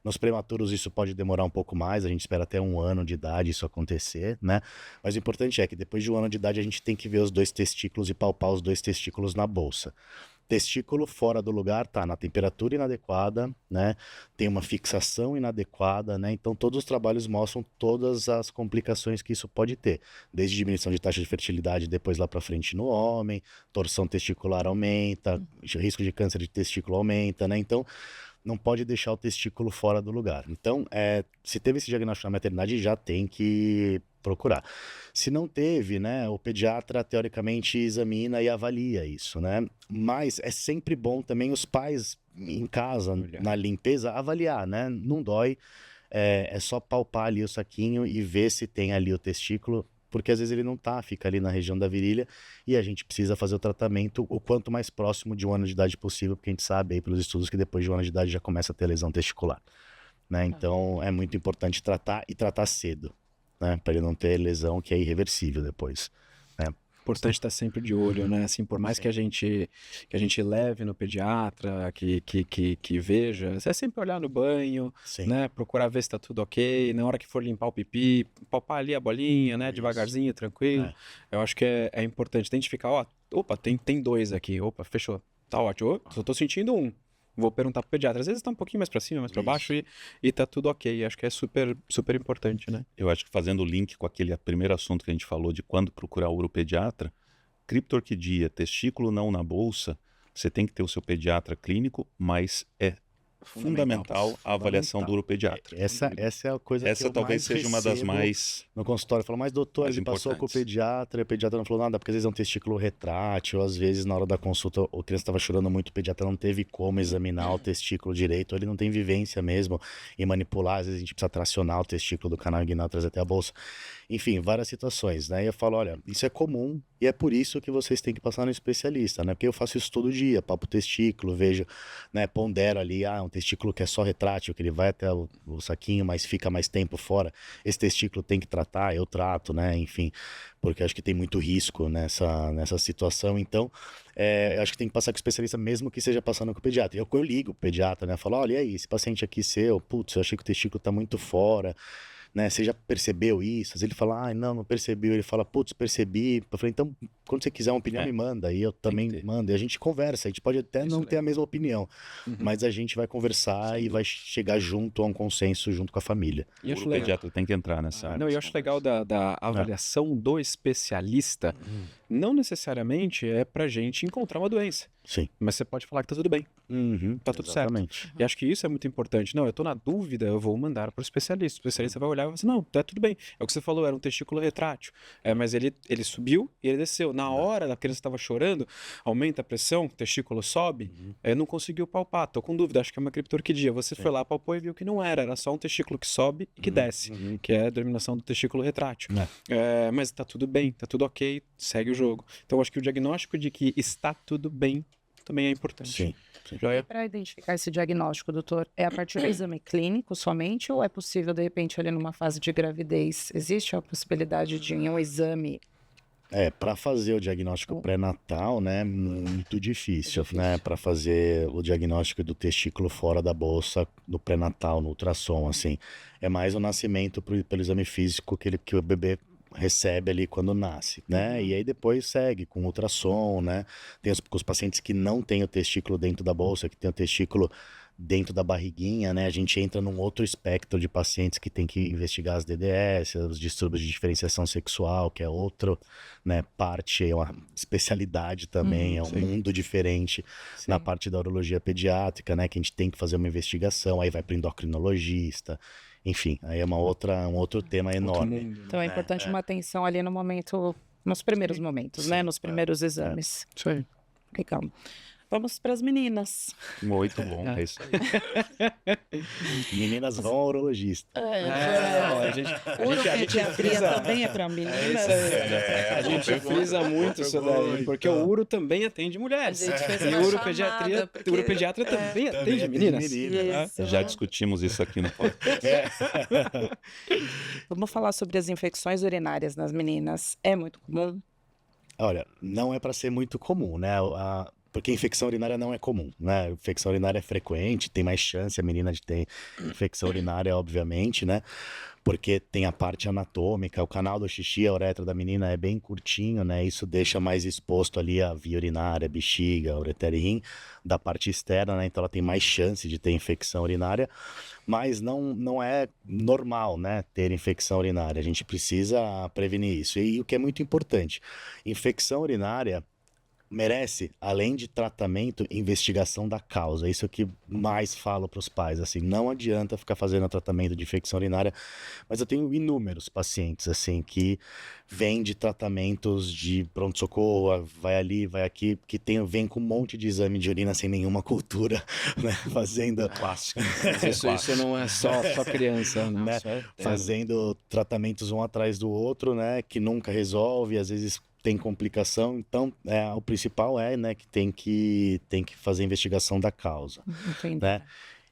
Speaker 3: Nos prematuros isso pode demorar um pouco mais, a gente espera até 1 ano de idade isso acontecer, né? Mas o importante é que depois de 1 ano de idade a gente tem que ver os 2 testículos e palpar os 2 testículos na bolsa. Testículo fora do lugar, tá na temperatura inadequada, né? Tem uma fixação inadequada, né? Então todos os trabalhos mostram todas as complicações que isso pode ter, desde diminuição de taxa de fertilidade depois lá para frente no homem, torção testicular aumenta, risco de câncer de testículo aumenta, né? Então não pode deixar o testículo fora do lugar. Então, se teve esse diagnóstico na maternidade, já tem que procurar. Se não teve, né, o pediatra teoricamente examina e avalia isso, né? Mas é sempre bom também os pais em casa, na limpeza, avaliar, né? Não dói, é só palpar ali o saquinho e ver se tem ali o testículo, porque às vezes ele não tá, fica ali na região da virilha e a gente precisa fazer o tratamento o quanto mais próximo de 1 ano de idade possível, porque a gente sabe aí pelos estudos que depois de 1 ano de idade já começa a ter lesão testicular, né? Então é muito importante tratar e tratar cedo, né? Para ele não ter lesão que é irreversível depois, né?
Speaker 2: Importante estar sempre de olho, né? Assim, por mais que a gente leve no pediatra, que veja, é sempre olhar no banho,
Speaker 3: Sim.
Speaker 2: né? Procurar ver se tá tudo ok. Na hora que for limpar o pipi, palpar ali a bolinha, né?
Speaker 3: Isso.
Speaker 2: Devagarzinho, tranquilo. Eu acho que é importante identificar, ó, opa, tem 2 aqui, opa, fechou. Tá ótimo. Só tô sentindo 1. Vou perguntar pro pediatra. Às vezes tá um pouquinho mais pra cima, mais pra baixo e tá tudo ok. Acho que é super, super importante, né?
Speaker 4: Eu acho que fazendo o link com aquele primeiro assunto que a gente falou de quando procurar o uropediatra, criptorquidia, testículo não na bolsa, você tem que ter o seu pediatra clínico, mas é fundamental a avaliação do uropediatra.
Speaker 3: Essa é a coisa que eu
Speaker 4: talvez
Speaker 3: mais
Speaker 4: seja uma das
Speaker 3: recebo
Speaker 4: mais...
Speaker 3: no consultório. Falou, mas doutor,
Speaker 4: mais
Speaker 3: ele passou com o
Speaker 4: importantes.
Speaker 3: pediatra, e o pediatra não falou nada, porque às vezes é um testículo retrátil, às vezes na hora da consulta a criança estava chorando muito, o pediatra não teve como examinar o testículo direito, ou ele não tem vivência mesmo em manipular, às vezes a gente precisa tracionar o testículo do canal inguinal, trazer até a bolsa. Enfim, várias situações, né? E eu falo, olha, isso é comum e é por isso que vocês têm que passar no especialista, né? Porque eu faço isso todo dia, papo testículo, vejo, né? Pondero ali, um testículo que é só retrátil, que ele vai até o saquinho, mas fica mais tempo fora. Esse testículo tem que tratar, eu trato, né? Enfim, porque acho que tem muito risco nessa situação. Então, eu acho que tem que passar com o especialista, mesmo que seja passando com o pediatra. Eu ligo pro pediatra, né? Eu falo, olha, e aí, esse paciente aqui seu, putz, eu achei que o testículo tá muito fora, né? Você já percebeu isso? Às vezes ele fala, não percebi. Ele fala, putz, percebi. Eu falei, então, quando você quiser uma opinião, me manda. E eu também mando. E a gente conversa. A gente pode até não ter a mesma opinião, mas a gente vai conversar e vai chegar junto a um consenso junto com a família.
Speaker 2: E
Speaker 4: O pediatra tem que entrar nessa área.
Speaker 2: Não, eu acho legal da avaliação do especialista, não necessariamente é pra gente encontrar uma doença.
Speaker 3: Sim.
Speaker 2: Mas você pode falar que tá tudo bem, tá tudo certo.
Speaker 3: Exatamente.
Speaker 2: E acho que isso é muito importante. Não, eu tô na dúvida, eu vou mandar para o especialista. O especialista vai olhar e vai dizer, não, tá tudo bem. É o que você falou, era um testículo retrátil. Mas ele subiu e ele desceu. Na hora, a criança estava chorando, aumenta a pressão, o testículo sobe, não conseguiu palpar. Tô com dúvida, acho que é uma criptorquidia. Você foi lá, palpou e viu que não era só um testículo que sobe e que desce, que é a denominação do testículo retrátil. Mas tá tudo bem, tá tudo ok, segue o jogo. Então acho que o diagnóstico de que está tudo bem também é importante.
Speaker 3: Sim.
Speaker 1: E para identificar esse diagnóstico, doutor, é a partir do exame clínico somente ou é possível, de repente, ali numa fase de gravidez, existe a possibilidade de em um exame?
Speaker 3: Para fazer o diagnóstico pré-natal, né, muito difícil, né, para fazer o diagnóstico do testículo fora da bolsa do pré-natal, no ultrassom, assim, é mais o nascimento pelo exame físico que o bebê recebe ali quando nasce, né? E aí depois segue com ultrassom, né? Tem os pacientes que não têm o testículo dentro da bolsa, que tem o testículo dentro da barriguinha, né? A gente entra num outro espectro de pacientes que tem que investigar as DDS, os distúrbios de diferenciação sexual, que é outro, né, parte, é uma especialidade também, é um mundo diferente na parte da urologia pediátrica, né? Que a gente tem que fazer uma investigação, aí vai para o endocrinologista. Enfim, aí é um outro tema enorme.
Speaker 1: Então é importante uma atenção ali no momento, nos primeiros momentos, né? Nos primeiros exames.
Speaker 2: Isso aí.
Speaker 1: Legal. Vamos para as meninas.
Speaker 4: Muito bom, é isso aí.
Speaker 3: Meninas vão ao urologista.
Speaker 1: Uropediatria também é para meninas.
Speaker 2: A gente frisa muito isso daí, porque o uro também atende mulheres.
Speaker 1: A gente fez
Speaker 2: E
Speaker 1: uma
Speaker 2: o
Speaker 1: chamada, porque-
Speaker 2: uropediatra também atende meninas.
Speaker 1: Isso.
Speaker 4: Já discutimos isso aqui no podcast.
Speaker 1: Vamos falar sobre as infecções urinárias nas meninas. É muito comum?
Speaker 3: Olha, não é para ser muito comum, né? Porque infecção urinária não é comum, né? Infecção urinária é frequente, tem mais chance a menina de ter infecção urinária, obviamente, né? Porque tem a parte anatômica, o canal do xixi, a uretra da menina é bem curtinho, né? Isso deixa mais exposto ali a via urinária, bexiga, ureter e rim, da parte externa, né? Então ela tem mais chance de ter infecção urinária, mas não é normal, né? Ter infecção urinária. A gente precisa prevenir isso. E o que é muito importante, infecção urinária merece, além de tratamento, investigação da causa. Isso é o que mais falo para os pais, assim, não adianta ficar fazendo tratamento de infecção urinária, mas eu tenho inúmeros pacientes, assim, que vêm de tratamentos de pronto-socorro, vai ali, vai aqui, que vem com um monte de exame de urina sem nenhuma cultura, né, fazendo...
Speaker 2: Clássico. Isso não é só criança, né?
Speaker 3: Fazendo tratamentos um atrás do outro, né, que nunca resolve, às vezes tem complicação, então o principal é, né, que tem que fazer a investigação da causa, né?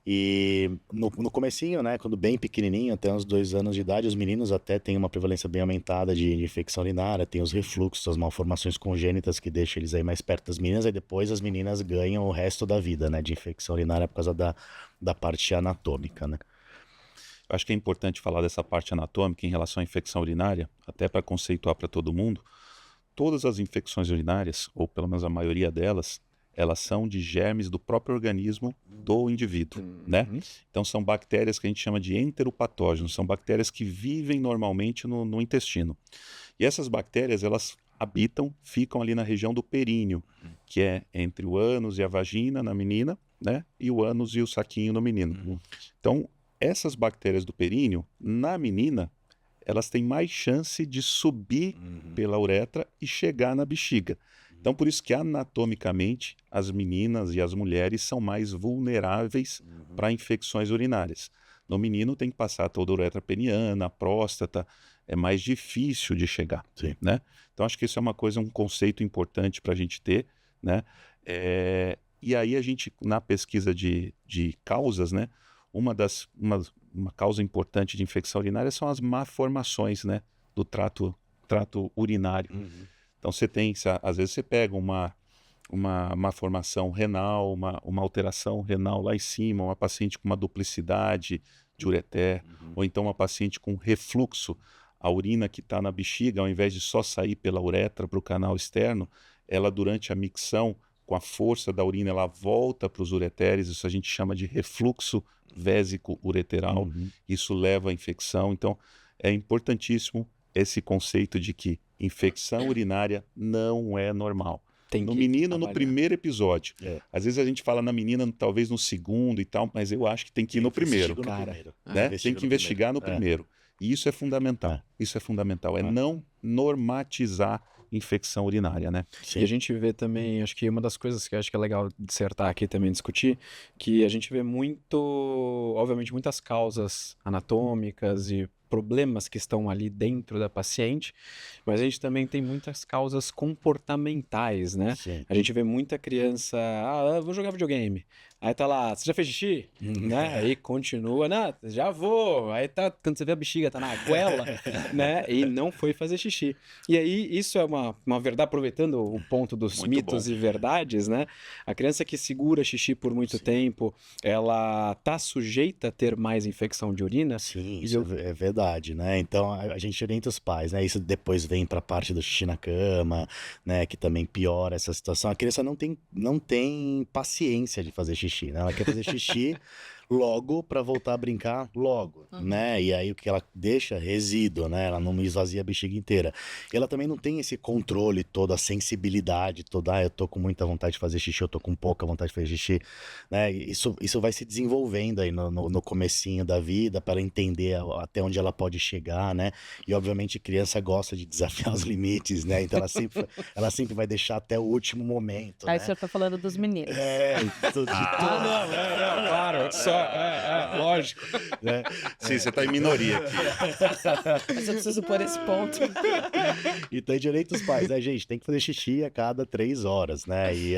Speaker 3: E no comecinho, né, quando bem pequenininho, até uns 2 anos de idade, os meninos até têm uma prevalência bem aumentada de infecção urinária, tem os refluxos, as malformações congênitas que deixam eles aí mais perto das meninas, aí depois as meninas ganham o resto da vida, né, de infecção urinária por causa da parte anatômica, né?
Speaker 4: Eu acho que é importante falar dessa parte anatômica em relação à infecção urinária, até para conceituar para todo mundo. Todas as infecções urinárias, ou pelo menos a maioria delas, elas são de germes do próprio organismo do indivíduo, né? Então são bactérias que a gente chama de enteropatógenos, são bactérias que vivem normalmente no intestino. E essas bactérias, elas ficam ali na região do períneo, que é entre o ânus e a vagina na menina, né? E o ânus e o saquinho no menino. Então, essas bactérias do períneo, na menina, elas têm mais chance de subir pela uretra e chegar na bexiga. Então, por isso que anatomicamente as meninas e as mulheres são mais vulneráveis para infecções urinárias. No menino tem que passar toda a uretra peniana, a próstata, é mais difícil de chegar, né? Então, acho que isso é um conceito importante para a gente ter, né? E aí a gente, na pesquisa de causas, né? Uma causa importante de infecção urinária são as malformações, né, do trato urinário. Então às vezes você pega uma malformação renal, uma alteração renal lá em cima, uma paciente com uma duplicidade de ureter, ou então uma paciente com refluxo, a urina que está na bexiga, ao invés de só sair pela uretra para o canal externo, ela durante a micção, com a força da urina, ela volta para os ureteres, isso a gente chama de refluxo vésico ureteral, isso leva à infecção. Então é importantíssimo esse conceito de que infecção urinária não é normal.
Speaker 2: Tem
Speaker 4: No
Speaker 2: que
Speaker 4: menino, no
Speaker 2: avaliar.
Speaker 4: primeiro episódio.
Speaker 3: É.
Speaker 4: Às vezes a gente fala na menina, talvez no segundo e tal, mas eu acho que tem que ir no primeiro. Né? Tem que investigar no primeiro. E isso é fundamental.
Speaker 3: É.
Speaker 4: Isso é fundamental. É não normatizar infecção urinária, né?
Speaker 3: Sim.
Speaker 2: E a gente vê também, acho que uma das coisas que eu acho que é legal dissertar aqui também, discutir, que a gente vê muito, obviamente, muitas causas anatômicas e problemas que estão ali dentro da paciente, mas a gente também tem muitas causas comportamentais, né?
Speaker 3: Sim.
Speaker 2: A gente vê muita criança, eu vou jogar videogame. Aí tá lá, você já fez xixi? Né? Aí continua, não, já vou. Aí tá, quando você vê a bexiga, tá na goela, né? E não foi fazer xixi. E aí, isso é uma verdade, aproveitando o ponto dos
Speaker 4: Muito
Speaker 2: mitos
Speaker 4: bom.
Speaker 2: e verdades, né? A criança que segura xixi por muito tempo, ela tá sujeita a ter mais infecção de urina?
Speaker 3: Sim,
Speaker 2: E
Speaker 3: isso
Speaker 2: eu-
Speaker 3: é verdade, né? Então a gente orienta os pais, né? Isso depois vem para a parte do xixi na cama, né? Que também piora essa situação. A criança não tem paciência de fazer xixi, né? Ela quer fazer xixi logo para voltar a brincar logo, né? E aí o que ela deixa? Resíduo, né? Ela não esvazia a bexiga inteira. E ela também não tem esse controle todo, a sensibilidade toda. Eu tô com muita vontade de fazer xixi, eu tô com pouca vontade de fazer xixi, né? Isso vai se desenvolvendo aí no comecinho da vida para entender até onde ela pode chegar, né? E obviamente criança gosta de desafiar os limites, né? Então ela sempre vai deixar até o último momento,
Speaker 1: Aí
Speaker 3: né?
Speaker 1: o senhor tá falando dos meninos.
Speaker 3: Não,
Speaker 2: claro, lógico.
Speaker 3: né?
Speaker 4: Sim, você está em minoria aqui.
Speaker 1: Mas eu preciso pôr esse ponto.
Speaker 3: Então, direito os pais, né, gente? Tem que fazer xixi a cada 3 horas, né? E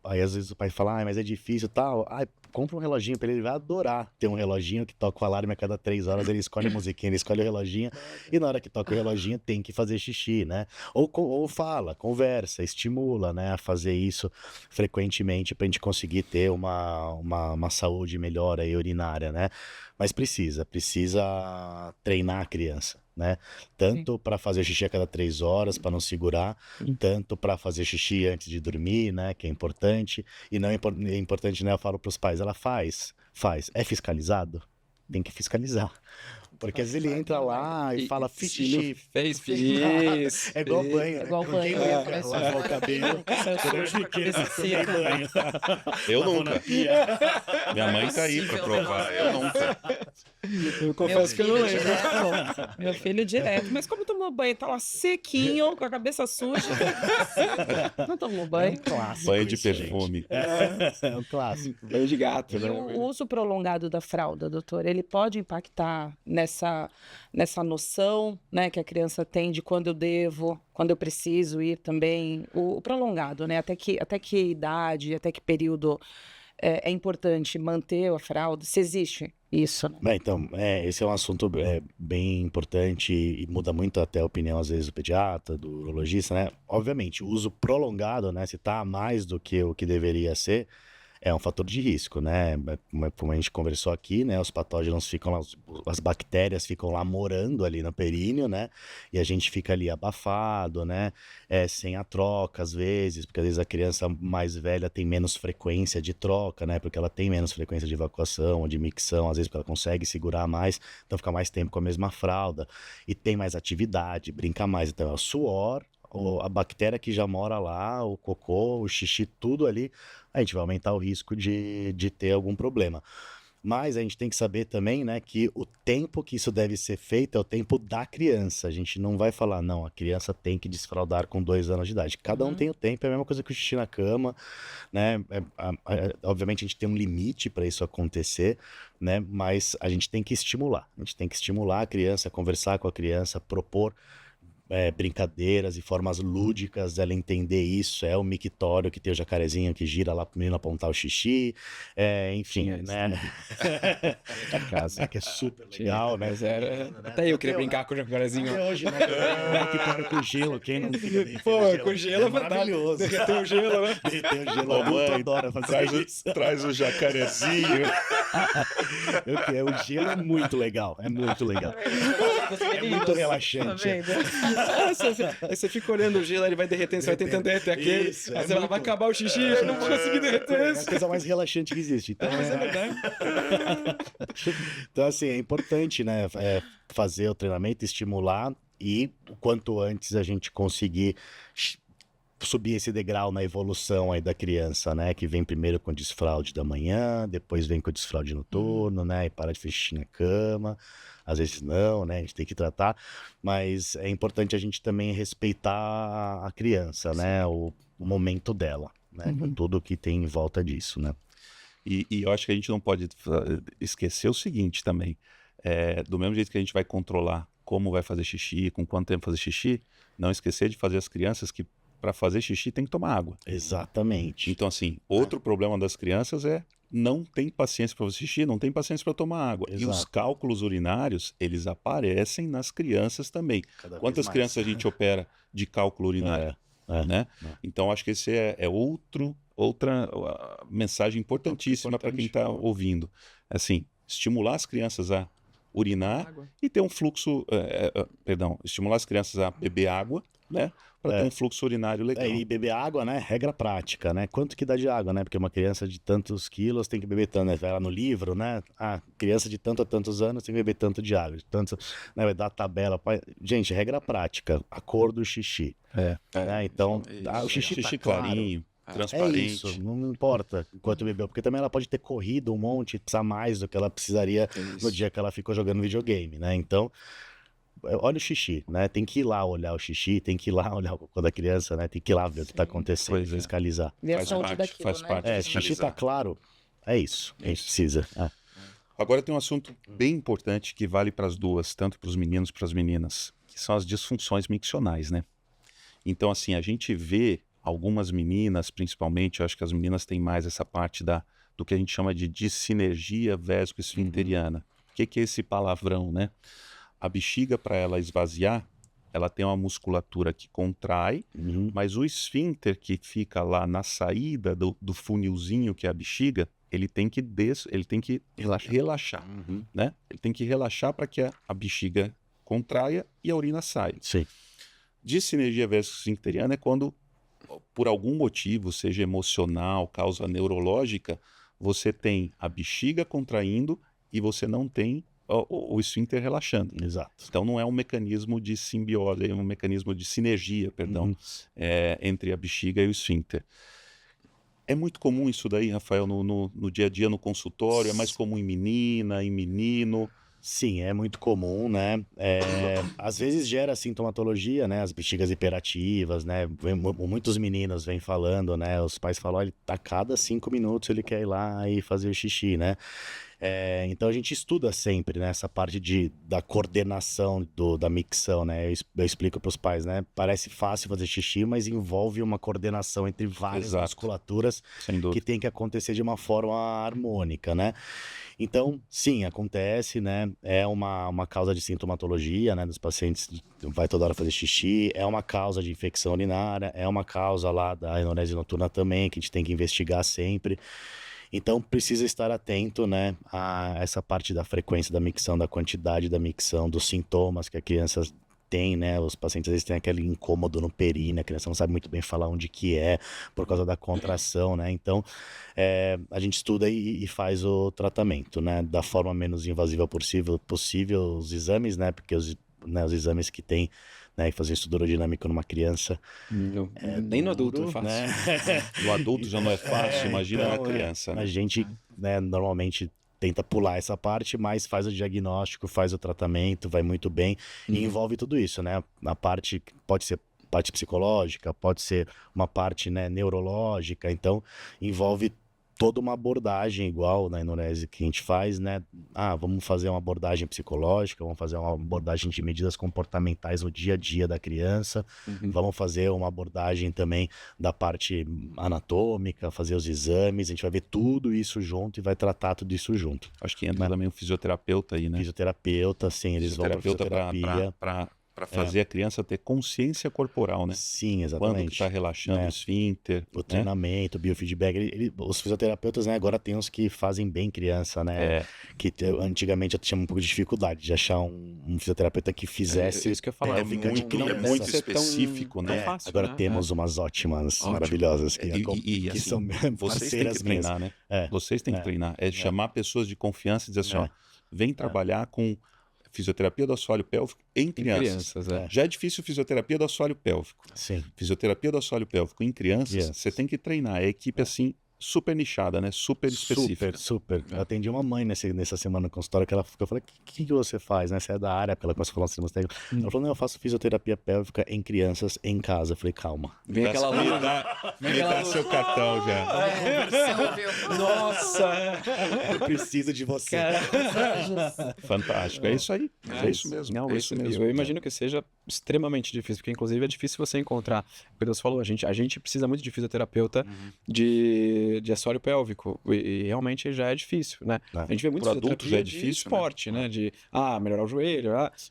Speaker 3: aí, às vezes, o pai fala, mas é difícil e tal. Compra um reloginho pra ele, ele vai adorar ter um reloginho que toca o alarme a cada 3 horas, ele escolhe a musiquinha, ele escolhe o reloginho, e na hora que toca o reloginho tem que fazer xixi, né? Ou fala, conversa, estimula, né, a fazer isso frequentemente pra gente conseguir ter uma saúde melhor aí urinária, né? Mas precisa treinar a criança, né? Tanto para fazer xixi a cada 3 horas, para não segurar, tanto para fazer xixi antes de dormir, né? Que é importante. E não é importante, né? Eu falo para os pais, ela faz. É fiscalizado? Tem que fiscalizar. Porque às vezes ele entra lá e fala, fiz xixi.
Speaker 2: Fez.
Speaker 3: É igual banho,
Speaker 1: É
Speaker 3: né?
Speaker 1: igual
Speaker 3: Ninguém
Speaker 1: banho,
Speaker 3: entra,
Speaker 1: né?
Speaker 3: lava o cabelo.
Speaker 1: Seca.
Speaker 3: banho.
Speaker 4: Eu
Speaker 3: Lavou
Speaker 4: nunca.
Speaker 3: na pia.
Speaker 4: Minha mãe tá aí para provar. Eu nunca.
Speaker 2: Eu confesso que eu não lembro.
Speaker 1: Direto, meu filho direto. Mas como tomou banho? Tá lá sequinho, com a cabeça suja. Não tomou banho.
Speaker 3: Clássico.
Speaker 4: Banho de
Speaker 3: isso, gente.
Speaker 4: perfume.
Speaker 3: É um clássico.
Speaker 2: Banho de gato,
Speaker 1: E
Speaker 2: né?
Speaker 1: o uso prolongado da fralda, doutor, ele pode impactar nessa noção, né, que a criança tem de quando eu devo, quando eu preciso ir também, o prolongado, né, até que idade, até que período é importante manter a fralda, se existe isso, né?
Speaker 3: Bem, então, esse é um assunto bem importante e muda muito até a opinião, às vezes, do pediatra, do urologista, né? Obviamente, o uso prolongado, né, se tá a mais do que o que deveria ser, é um fator de risco, né? Como a gente conversou aqui, né? Os patógenos ficam lá, as bactérias ficam lá morando ali no períneo, né? E a gente fica ali abafado, né? Sem a troca, às vezes, porque às vezes a criança mais velha tem menos frequência de troca, né? Porque ela tem menos frequência de evacuação ou de micção, às vezes porque ela consegue segurar mais, então fica mais tempo com a mesma fralda e tem mais atividade, brinca mais. Então é o suor, a bactéria que já mora lá, o cocô, o xixi, tudo ali, a gente vai aumentar o risco de ter algum problema. Mas a gente tem que saber também, né, que o tempo que isso deve ser feito é o tempo da criança. A gente não vai falar, não, a criança tem que desfraldar com 2 anos de idade. Cada um tem o tempo, é a mesma coisa que o xixi na cama, né? Obviamente a gente tem um limite para isso acontecer, né? Mas a gente tem que estimular. A gente tem que estimular a criança, conversar com a criança, propor brincadeiras e formas lúdicas dela entender isso. É o mictório que tem o jacarezinho que gira lá pro menino apontar o xixi, enfim, né?
Speaker 2: Casa.
Speaker 3: Que é super legal, né?
Speaker 2: Mas até eu queria brincar com o jacarezinho.
Speaker 3: Até hoje, né? Mictório com gelo, quem não fica
Speaker 2: Pô, com gelo é
Speaker 3: maravilhoso.
Speaker 2: Derreteu o gelo, né?
Speaker 3: Derreteu o gelo,
Speaker 4: Ô,
Speaker 3: adulto
Speaker 4: mãe,
Speaker 3: adora fazer isso.
Speaker 4: Traz o jacarezinho.
Speaker 3: O gelo é muito legal, é muito legal. É muito relaxante.
Speaker 2: Aí você fica olhando o gelo, aí ele vai derretendo, você vai tentando derreter aquele.
Speaker 3: Isso,
Speaker 2: Aí você vai
Speaker 3: muito-
Speaker 2: acabar o xixi, eu não vou conseguir derreter
Speaker 3: É a
Speaker 2: isso.
Speaker 3: coisa mais relaxante que existe. Então,
Speaker 2: Mas é verdade.
Speaker 3: então assim, é importante, né, fazer o treinamento, estimular E o quanto antes a gente conseguir subir esse degrau na evolução aí da criança, né? Que vem primeiro com desfraude da manhã, depois vem com desfraude noturno, né? E para de fazer xixi na cama. Às vezes não, né? A gente tem que tratar. Mas é importante a gente também respeitar a criança, né? O momento dela, né? Com tudo que tem em volta disso, né?
Speaker 4: E eu acho que a gente não pode esquecer o seguinte também. Do mesmo jeito que a gente vai controlar como vai fazer xixi, com quanto tempo fazer xixi, não esquecer de fazer as crianças que para fazer xixi tem que tomar água.
Speaker 3: Exatamente.
Speaker 4: Então, assim, outro problema das crianças é não tem paciência para fazer xixi, não tem paciência para tomar água.
Speaker 3: Exato.
Speaker 4: E os cálculos urinários, eles aparecem nas crianças também.
Speaker 3: Cada
Speaker 4: Quantas
Speaker 3: vez mais.
Speaker 4: crianças a gente opera de cálculo urinário? Né? Então, acho que esse é outra mensagem importantíssima para quem está ouvindo. Assim, estimular as crianças a urinar e ter um fluxo, estimular as crianças a beber água, né? Para ter um fluxo urinário legal.
Speaker 3: E beber água, né? Regra prática, né? Quanto que dá de água, né? Porque uma criança de tantos quilos tem que beber tanto, né? Vai lá no livro, né? Criança de tanto a tantos anos tem que beber tanto de água. Tanto, né? Vai dar a tabela. Gente, regra prática. A cor do xixi. Né? Então, o xixi tá
Speaker 4: clarinho, transparente.
Speaker 3: É isso, não importa quanto bebeu, porque também ela pode ter corrido um monte, precisar mais do que ela precisaria no dia que ela ficou jogando videogame, né? Então, olha o xixi, né? Tem que ir lá olhar o xixi, tem que ir lá olhar o cocô da criança, né? Tem que ir lá ver o que tá acontecendo, fiscalizar.
Speaker 4: Faz parte.
Speaker 3: Se o xixi tá claro, é isso. A gente precisa.
Speaker 4: Agora tem um assunto bem importante que vale para as duas, tanto para os meninos como para as meninas, que são as disfunções miccionais, né? Então, assim, a gente vê algumas meninas, principalmente, eu acho que as meninas têm mais essa parte do que a gente chama de dissinergia vesgo-esfinteriana. O que é esse palavrão, né? A bexiga, para ela esvaziar, ela tem uma musculatura que contrai, mas o esfíncter que fica lá na saída do funilzinho, que é a bexiga, ele tem que relaxar, né? Ele tem que relaxar para que a bexiga contraia e a urina saia.
Speaker 3: Sim.
Speaker 4: Dissinergia vesgo-esfincteriana é quando, por algum motivo, seja emocional, causa neurológica, você tem a bexiga contraindo e você não tem o esfíncter relaxando.
Speaker 3: Exato.
Speaker 4: Então não é um mecanismo de simbiose, é um mecanismo de sinergia, entre a bexiga e o esfíncter. É muito comum isso daí, Rafael, no dia a dia, no consultório? É mais comum em menina, em menino?
Speaker 3: Sim, é muito comum, né? Às vezes gera sintomatologia, né? As bexigas hiperativas, né? Muitos meninos vêm falando, né? Os pais falam, olha, a cada 5 minutos ele quer ir lá e fazer o xixi, né? Então a gente estuda sempre, né, essa parte da coordenação da micção, né? Eu explico para os pais, né? Parece fácil fazer xixi, mas envolve uma coordenação entre várias musculaturas que tem que acontecer de uma forma harmônica, né? Então, sim, acontece, né? É uma causa de sintomatologia, né? Dos pacientes vai toda hora fazer xixi, é uma causa de infecção urinária, é uma causa lá da enorese noturna também, que a gente tem que investigar sempre. Então, precisa estar atento, né, a essa parte da frequência da micção, da quantidade da micção, dos sintomas que a criança tem, né? Os pacientes às vezes têm aquele incômodo no períneo, a criança não sabe muito bem falar onde que é, por causa da contração, né? Então, a gente estuda e faz o tratamento, né? Da forma menos invasiva possível os exames, né? Porque os exames que tem, né, e fazer estudo aerodinâmico numa criança.
Speaker 2: Nem no adulto é fácil.
Speaker 3: Né?
Speaker 4: No adulto já não é fácil, imagina na criança. Né?
Speaker 3: A gente, né, normalmente tenta pular essa parte, mas faz o diagnóstico, faz o tratamento, vai muito bem e envolve tudo isso, né? A parte pode ser parte psicológica, pode ser uma parte, né, neurológica, então envolve toda uma abordagem igual na enurese que a gente faz, né? Vamos fazer uma abordagem psicológica, vamos fazer uma abordagem de medidas comportamentais no dia a dia da criança, vamos fazer uma abordagem também da parte anatômica, fazer os exames, a gente vai ver tudo isso junto e vai tratar tudo isso junto.
Speaker 4: Acho que entra também um fisioterapeuta aí, né?
Speaker 3: Fisioterapeuta, sim, eles vão para fisioterapia.
Speaker 4: Para fazer a criança ter consciência corporal, né?
Speaker 3: Sim, exatamente.
Speaker 4: Quando que está relaxando o esfíncter.
Speaker 3: O treinamento, o biofeedback. Os fisioterapeutas, né, agora tem uns que fazem bem criança, né? Que antigamente eu tinha um pouco de dificuldade de achar um fisioterapeuta que fizesse.
Speaker 2: Isso que eu ia falar.
Speaker 4: É muito específico, né?
Speaker 2: Fácil,
Speaker 3: agora
Speaker 2: né?
Speaker 3: temos umas ótimas, maravilhosas, que
Speaker 4: assim,
Speaker 3: são
Speaker 4: vocês têm que treinar, né? Vocês têm que treinar. Chamar pessoas de confiança e dizer assim, ó, vem trabalhar com fisioterapia do assoalho pélvico em
Speaker 2: Em
Speaker 4: crianças.
Speaker 2: crianças, é.
Speaker 4: Já é difícil fisioterapia do assoalho pélvico.
Speaker 3: Sim.
Speaker 4: Fisioterapia do assoalho pélvico em crianças,
Speaker 3: Crianças.
Speaker 4: você tem que treinar. É equipe assim, super nichada, né? Super específica.
Speaker 3: Super.
Speaker 2: É.
Speaker 3: Eu atendi uma mãe nessa semana no consultório que eu falei, o que você faz, né? Você é da área, porque ela começou a falar uns termos técnicos. Ela falou, não, eu faço fisioterapia pélvica em crianças em casa. Eu falei, calma.
Speaker 2: Vem aquela
Speaker 4: Me
Speaker 2: luz.
Speaker 4: dá,
Speaker 2: Vem
Speaker 4: me
Speaker 2: aquela
Speaker 4: dá
Speaker 2: luz.
Speaker 4: seu cartão já.
Speaker 2: Nossa!
Speaker 3: Eu preciso de você.
Speaker 4: Fantástico. É isso aí. É isso mesmo.
Speaker 2: Não,
Speaker 4: é isso mesmo.
Speaker 2: Eu imagino que seja extremamente difícil, porque inclusive é difícil você encontrar. O que Deus falou, a gente precisa muito de fisioterapeuta de assoalho pélvico. E realmente já é difícil, né?
Speaker 3: É.
Speaker 2: A gente vê muito
Speaker 4: Pro adulto
Speaker 2: fisioterapia
Speaker 4: já é
Speaker 2: de
Speaker 4: difícil,
Speaker 2: esporte, né? De melhorar o joelho,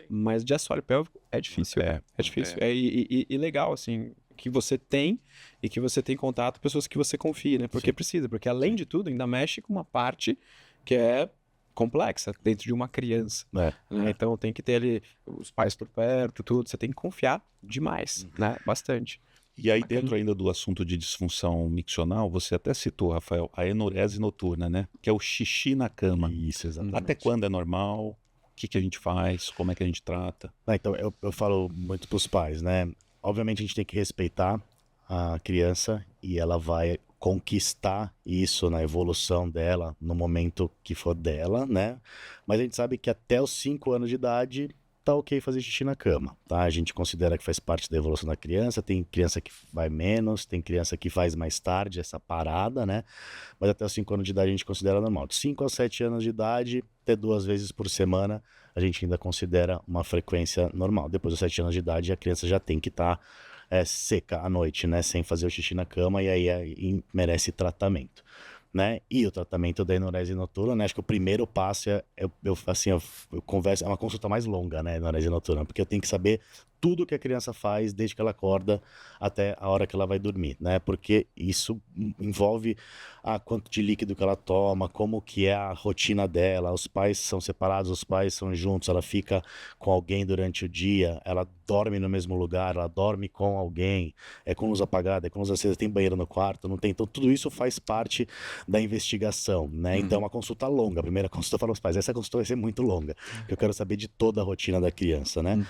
Speaker 2: mas de assoalho pélvico é difícil. É difícil. E legal, assim, que você tem e que você tem contato com pessoas que você confia, né? Porque precisa, porque além de tudo, ainda mexe com uma parte que é complexa dentro de uma criança,
Speaker 3: É.
Speaker 2: né? Então tem que ter ali os pais por perto, tudo. Você tem que confiar demais, né? Bastante.
Speaker 4: E aí, dentro ainda do assunto de disfunção miccional, você até citou, Rafael, a enurese noturna, né? Que é o xixi na cama.
Speaker 3: Isso, exatamente.
Speaker 4: Até quando é normal? O que a gente faz? Como é que a gente trata?
Speaker 3: Então, eu falo muito pros pais, né? Obviamente a gente tem que respeitar a criança e ela vai conquistar isso na evolução dela, no momento que for dela, né? Mas a gente sabe que até os 5 anos de idade tá ok fazer xixi na cama, tá? A gente considera que faz parte da evolução da criança, tem criança que vai menos, tem criança que faz mais tarde essa parada, né? Mas até os 5 anos de idade a gente considera normal. De 5 aos 7 anos de idade, até 2 vezes por semana, a gente ainda considera uma frequência normal. Depois dos 7 anos de idade, a criança já tem que estar seca à noite, né? Sem fazer o xixi na cama, e aí merece tratamento, né? E o tratamento da enurese noturna, né? Acho que o primeiro passo eu converso, é uma consulta mais longa, né? Enurese noturna, porque eu tenho que saber tudo que a criança faz desde que ela acorda até a hora que ela vai dormir, né? Porque isso envolve quanto de líquido que ela toma, como que é a rotina dela, os pais são separados, os pais são juntos, ela fica com alguém durante o dia, ela dorme no mesmo lugar, ela dorme com alguém, é com luz apagada, é com luz acesa, tem banheiro no quarto, não tem, então tudo isso faz parte da investigação, né? Então é uma consulta longa, a primeira consulta eu falo aos pais, essa consulta vai ser muito longa, porque eu quero saber de toda a rotina da criança, né?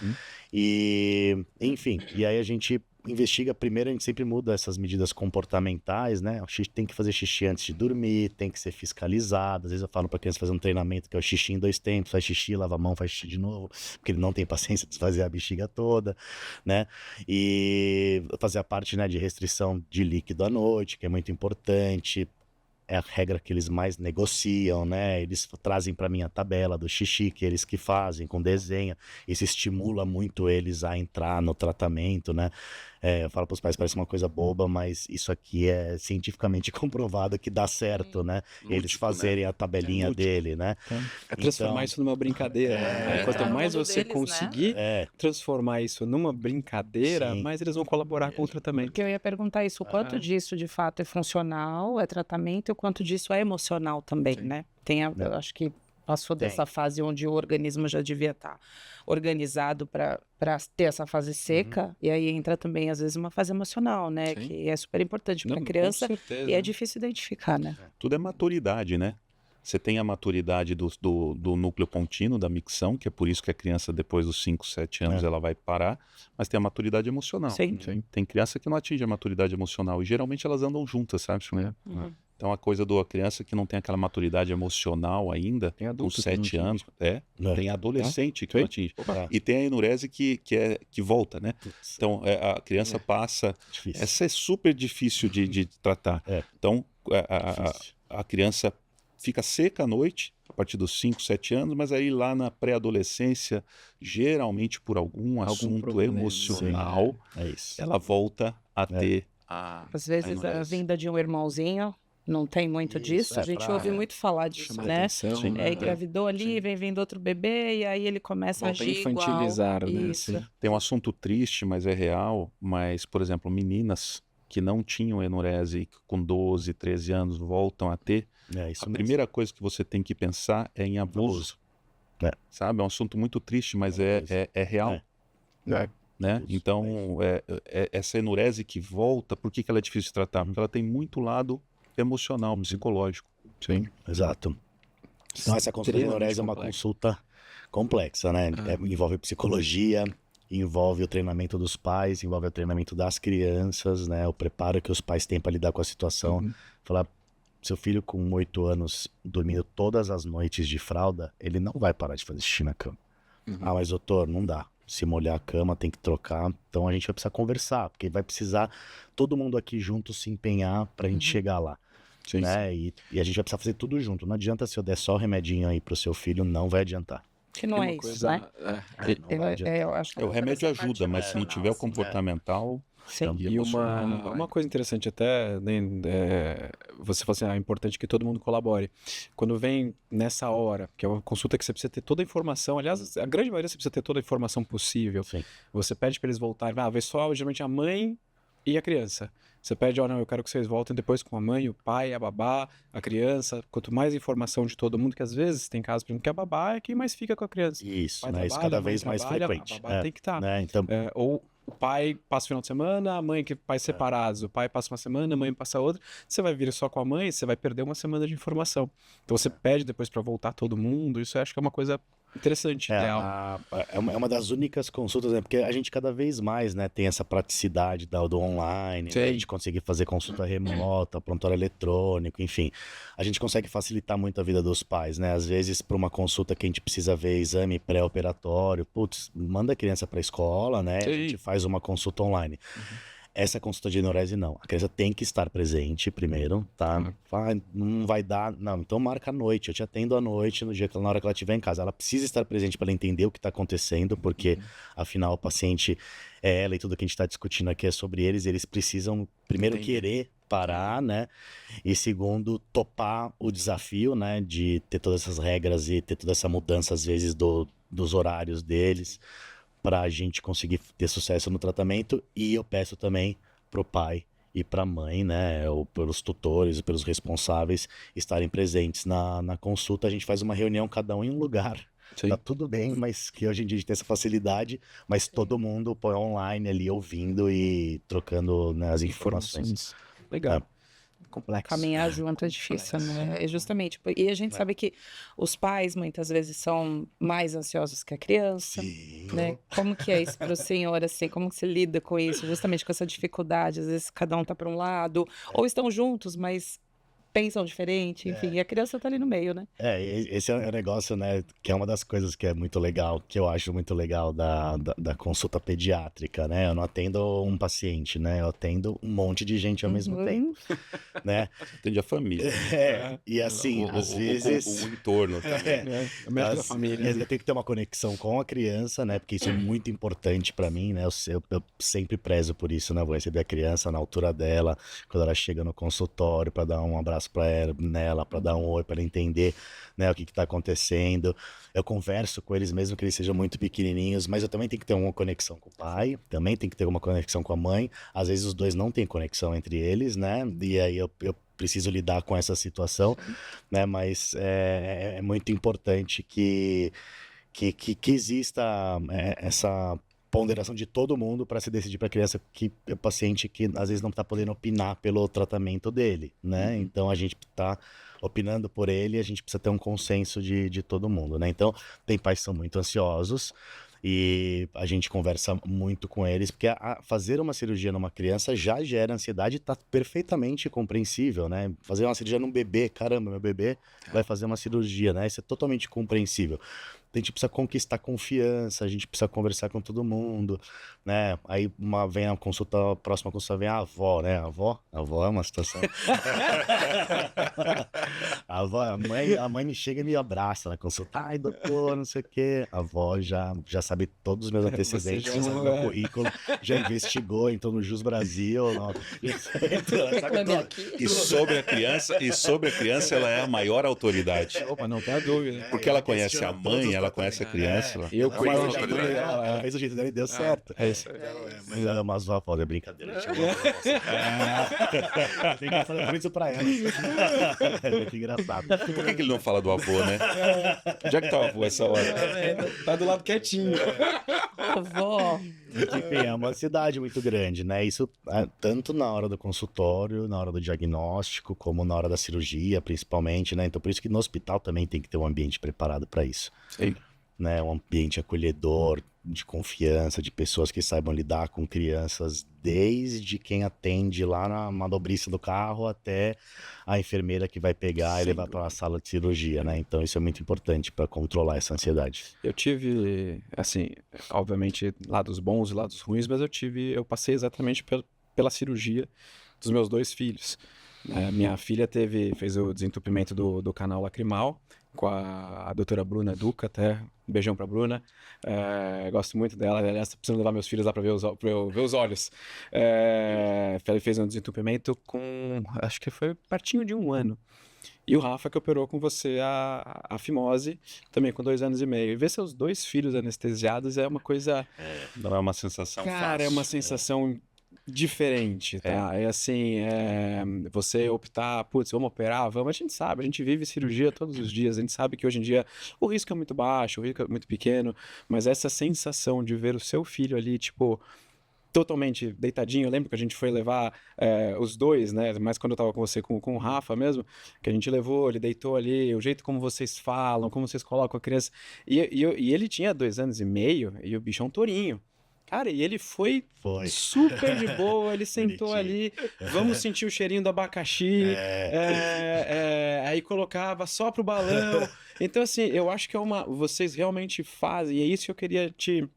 Speaker 3: E, enfim, e aí a gente investiga primeiro, a gente sempre muda essas medidas comportamentais, né? O xixi tem que fazer xixi antes de dormir, tem que ser fiscalizado. Às vezes eu falo para criança fazer um treinamento que é o xixi em 2 tempos, faz xixi, lava a mão, faz xixi de novo, porque ele não tem paciência de fazer a bexiga toda, né? E fazer a parte, né, de restrição de líquido à noite, que é muito importante. É a regra que eles mais negociam, né? Eles trazem para mim a tabela do xixi, que eles que fazem com desenho. Isso estimula muito eles a entrar no tratamento, né? Eu falo para os pais, parece uma coisa boba, mas isso aqui é cientificamente comprovado que dá certo, né? Eles fazerem a tabelinha dele, né?
Speaker 2: É transformar
Speaker 3: Então,
Speaker 2: isso numa brincadeira. Né?
Speaker 1: Entrar
Speaker 2: Quanto
Speaker 1: no
Speaker 2: mais
Speaker 1: mundo
Speaker 2: você
Speaker 1: deles, né?
Speaker 2: conseguir transformar isso numa brincadeira,
Speaker 3: Sim.
Speaker 2: mais eles vão colaborar com o tratamento.
Speaker 1: Porque eu ia perguntar isso, o quanto disso de fato é funcional, é tratamento, e o quanto disso é emocional também, né? Eu acho que passou dessa fase onde o organismo já devia estar organizado para ter essa fase seca, e aí entra também, às vezes, uma fase emocional, né?
Speaker 2: Sim.
Speaker 1: Que é super importante para a
Speaker 2: Não,
Speaker 1: criança
Speaker 2: com certeza.
Speaker 1: e é difícil identificar, né?
Speaker 4: Tudo é maturidade, né? Você tem a maturidade do núcleo pontino, da micção, que é por isso que a criança, depois dos 5, 7 anos, ela vai parar, mas tem a maturidade emocional.
Speaker 1: Sim.
Speaker 4: Tem criança que não atinge a maturidade emocional, e geralmente elas andam juntas, sabe? Então a coisa da criança que não tem aquela maturidade emocional ainda,
Speaker 2: Tem
Speaker 4: com
Speaker 2: adulto que
Speaker 4: 7
Speaker 2: não
Speaker 4: anos, tem adolescente que
Speaker 2: Sim.
Speaker 4: não atinge. E tem a enurese que volta, né?
Speaker 3: Putz,
Speaker 4: Então a criança passa.
Speaker 3: difícil.
Speaker 4: Essa é super difícil de tratar. Então
Speaker 3: Difícil.
Speaker 4: a criança fica seca à noite, a partir dos 5, 7 anos, mas aí lá na pré-adolescência, geralmente por algum assunto
Speaker 2: problema,
Speaker 4: emocional,
Speaker 3: É isso.
Speaker 4: ela volta a ter a
Speaker 1: Às vezes a
Speaker 4: enurese.
Speaker 1: vinda de um irmãozinho, não tem muito
Speaker 3: Isso,
Speaker 1: disso, a
Speaker 3: é
Speaker 1: gente
Speaker 3: pra
Speaker 1: ouve muito falar disso,
Speaker 2: Chamar
Speaker 1: né?
Speaker 2: atenção.
Speaker 4: Sim.
Speaker 2: né?
Speaker 1: Engravidou ali, vem vindo outro bebê, e aí ele começa a
Speaker 2: Volta a
Speaker 1: agir
Speaker 2: infantilizar,
Speaker 1: igual.
Speaker 2: né?
Speaker 1: Isso.
Speaker 2: Sim.
Speaker 4: Tem um assunto triste, mas é real, mas, por exemplo, meninas que não tinham enurese e que com 12, 13 anos voltam a ter,
Speaker 3: É isso
Speaker 4: a
Speaker 3: mesmo.
Speaker 4: primeira coisa que você tem que pensar é em abuso. Sabe? É um assunto muito triste, mas é real. Né? Então, essa enurese que volta, por que ela é difícil de tratar? Porque ela tem muito lado emocional, psicológico.
Speaker 2: Sim.
Speaker 3: Exato. Então essa consulta de
Speaker 2: Extremamente
Speaker 3: enurese é uma
Speaker 2: complexo.
Speaker 3: consulta complexa, né? Envolve psicologia, envolve o treinamento dos pais, envolve o treinamento das crianças, né? O preparo que os pais têm para lidar com a situação. Falar, seu filho com 8 anos dormindo todas as noites de fralda, ele não vai parar de fazer xixi na cama. Ah, mas doutor, não dá. Se molhar a cama, tem que trocar. Então a gente vai precisar conversar, porque vai precisar todo mundo aqui junto se empenhar pra gente chegar lá.
Speaker 2: Sim,
Speaker 3: Né? E a gente vai precisar fazer tudo junto. Não adianta se eu der só o remedinho aí pro seu filho, não vai adiantar.
Speaker 1: Que não é isso, né?
Speaker 3: Não vai adiantar.
Speaker 1: Eu acho que
Speaker 4: O remédio
Speaker 1: essa parte
Speaker 4: ajuda, mas se não tiver o
Speaker 1: emocional,
Speaker 4: comportamental...
Speaker 1: Sim.
Speaker 2: E uma coisa interessante até, né, você fala assim, é importante que todo mundo colabore. Quando vem nessa hora, que é uma consulta que você precisa ter toda a informação, aliás, a grande maioria você precisa ter toda a informação possível.
Speaker 3: Sim.
Speaker 2: Você pede para eles voltarem, vem só geralmente a mãe e a criança. Você pede, não, eu quero que vocês voltem depois com a mãe, o pai, a babá, a criança. Quanto mais informação de todo mundo, que às vezes tem casos, por exemplo, que a babá é quem mais fica com a criança.
Speaker 3: Isso,
Speaker 2: Pai
Speaker 3: né? Isso
Speaker 2: trabalha,
Speaker 3: cada
Speaker 2: a mãe
Speaker 3: vez mais
Speaker 2: trabalha,
Speaker 3: frequente.
Speaker 2: A babá tem que estar.
Speaker 3: Né? Então,
Speaker 2: Ou o pai passa o final de semana, a mãe que pais separados, o pai passa uma semana, a mãe passa outra. Você vai vir só com a mãe, você vai perder uma semana de informação. Então você pede depois para voltar todo mundo. Isso eu acho que é uma coisa interessante, real.
Speaker 3: É uma das únicas consultas, né? Porque a gente cada vez mais, né, tem essa praticidade do online, né? A gente conseguir fazer consulta remota, prontuário eletrônico, enfim. A gente consegue facilitar muito a vida dos pais, né? Às vezes, para uma consulta que a gente precisa ver exame pré-operatório, manda a criança para a escola, né?
Speaker 2: Sim.
Speaker 3: A gente faz uma consulta online. Essa consulta de enurese, não. A criança tem que estar presente primeiro, tá? Não vai dar... Não, então marca à noite. Eu te atendo à noite, na hora que ela estiver em casa. Ela precisa estar presente para ela entender o que está acontecendo, porque, afinal, o paciente é ela e tudo que a gente está discutindo aqui é sobre eles. Eles precisam, primeiro, querer parar, né? E, segundo, topar o desafio, né? De ter todas essas regras e ter toda essa mudança, às vezes, dos horários deles, para a gente conseguir ter sucesso no tratamento. E eu peço também pro pai e para a mãe, né, ou pelos tutores, ou pelos responsáveis estarem presentes na consulta. A gente faz uma reunião, cada um em um lugar.
Speaker 2: Sim.
Speaker 3: Tá tudo bem, mas que hoje em dia a gente tem essa facilidade, mas todo mundo põe online ali, ouvindo e trocando, né, as informações.
Speaker 2: Legal. Complexo.
Speaker 1: Caminhar junto é difícil, né? É justamente. E a gente sabe que os pais muitas vezes são mais ansiosos que a criança, né? Como que é isso para o senhor, assim? Como que se lida com isso? Justamente com essa dificuldade, às vezes cada um tá para um lado, ou estão juntos, mas pensam diferente, enfim, e a criança tá ali no meio, né?
Speaker 3: Esse é um negócio, né, que é uma das coisas que é muito legal, que eu acho muito legal da consulta pediátrica, né? Eu não atendo um paciente, né? Eu atendo um monte de gente ao mesmo tempo, né?
Speaker 4: Atende a família.
Speaker 3: E assim, às vezes...
Speaker 4: O entorno.
Speaker 2: O médico da família.
Speaker 3: Eu tenho que ter uma conexão com a criança, né? Porque isso é muito importante pra mim, né? Eu sempre prezo por isso, né? Vou receber a criança na altura dela, quando ela chega no consultório, pra dar um abraço para nela, para dar um oi, para ela entender, né, o que está acontecendo. Eu converso com eles mesmo que eles sejam muito pequenininhos, mas eu também tenho que ter uma conexão com o pai, também tenho que ter uma conexão com a mãe. Às vezes os dois não têm conexão entre eles, né? E aí eu preciso lidar com essa situação, né? Mas é muito importante que exista essa ponderação de todo mundo para se decidir para a criança, que é o paciente que às vezes não está podendo opinar pelo tratamento dele, né? Então a gente está opinando por ele e a gente precisa ter um consenso de todo mundo, né? Então tem pais que são muito ansiosos e a gente conversa muito com eles, porque fazer uma cirurgia numa criança já gera ansiedade, tá perfeitamente compreensível, né? Fazer uma cirurgia num bebê, caramba, meu bebê vai fazer uma cirurgia, né? Isso é totalmente compreensível. A gente precisa conquistar confiança, a gente precisa conversar com todo mundo, né? Aí vem a consulta, a próxima consulta vem a avó, né? A avó é uma situação. A mãe me chega e me abraça na consulta. Ai, doutor, não sei o quê. A avó já sabe todos os meus antecedentes, já sabe meu currículo, já investigou, então no Jus Brasil.
Speaker 4: E sobre a criança, ela é a maior autoridade.
Speaker 2: Opa, não tem a dúvida.
Speaker 4: Porque ela conhece a mãe, ela conhece a criança.
Speaker 2: Eu conheço
Speaker 3: ela fez o jeito dela e deu certo.
Speaker 2: É isso.
Speaker 3: Mas a avó é brincadeira. Tem que falar isso pra ela. É muito engraçado.
Speaker 4: Por que ele não fala do avô, né? Já que tá o avô essa hora.
Speaker 2: Tá do lado quietinho.
Speaker 1: Vó.
Speaker 3: Enfim, é uma ansiedade muito grande, né? Isso tanto na hora do consultório, na hora do diagnóstico, como na hora da cirurgia, principalmente, né? Então, por isso que no hospital também tem que ter um ambiente preparado para isso.
Speaker 2: Sim.
Speaker 3: né? Um ambiente acolhedor, de confiança, de pessoas que saibam lidar com crianças, desde quem atende lá na manobrista do carro até a enfermeira que vai pegar e levar para a sala de cirurgia, né? Então isso é muito importante para controlar essa ansiedade.
Speaker 2: Eu tive, assim, obviamente, lados bons e lados ruins, mas eu passei exatamente pela cirurgia dos meus 2 filhos. Minha filha fez o desentupimento do canal lacrimal com a doutora Bruna Duca, até um beijão pra Bruna. Gosto muito dela, aliás, preciso levar meus filhos lá pra eu ver os olhos. Ela fez um desentupimento acho que foi pertinho de 1 ano. E o Rafa que operou com você a fimose, também com 2 anos e meio. E ver seus 2 filhos anestesiados é uma coisa...
Speaker 4: Não é uma sensação
Speaker 2: Cara,
Speaker 4: fácil.
Speaker 2: é uma sensação diferente, tá? É assim, você optar, putz, vamos operar, vamos, a gente sabe, a gente vive cirurgia todos os dias, a gente sabe que hoje em dia o risco é muito baixo, o risco é muito pequeno, mas essa sensação de ver o seu filho ali, tipo, totalmente deitadinho, eu lembro que a gente foi levar os 2, né, mas quando eu tava com você, com o Rafa mesmo, que a gente levou, ele deitou ali, o jeito como vocês falam, como vocês colocam a criança, e ele tinha 2 anos e meio, e o bicho é um tourinho. Cara, e ele foi super de boa, ele sentou ali, vamos sentir o cheirinho do abacaxi, aí colocava só pro balão. Então, assim, eu acho que vocês realmente fazem, e é isso que eu queria te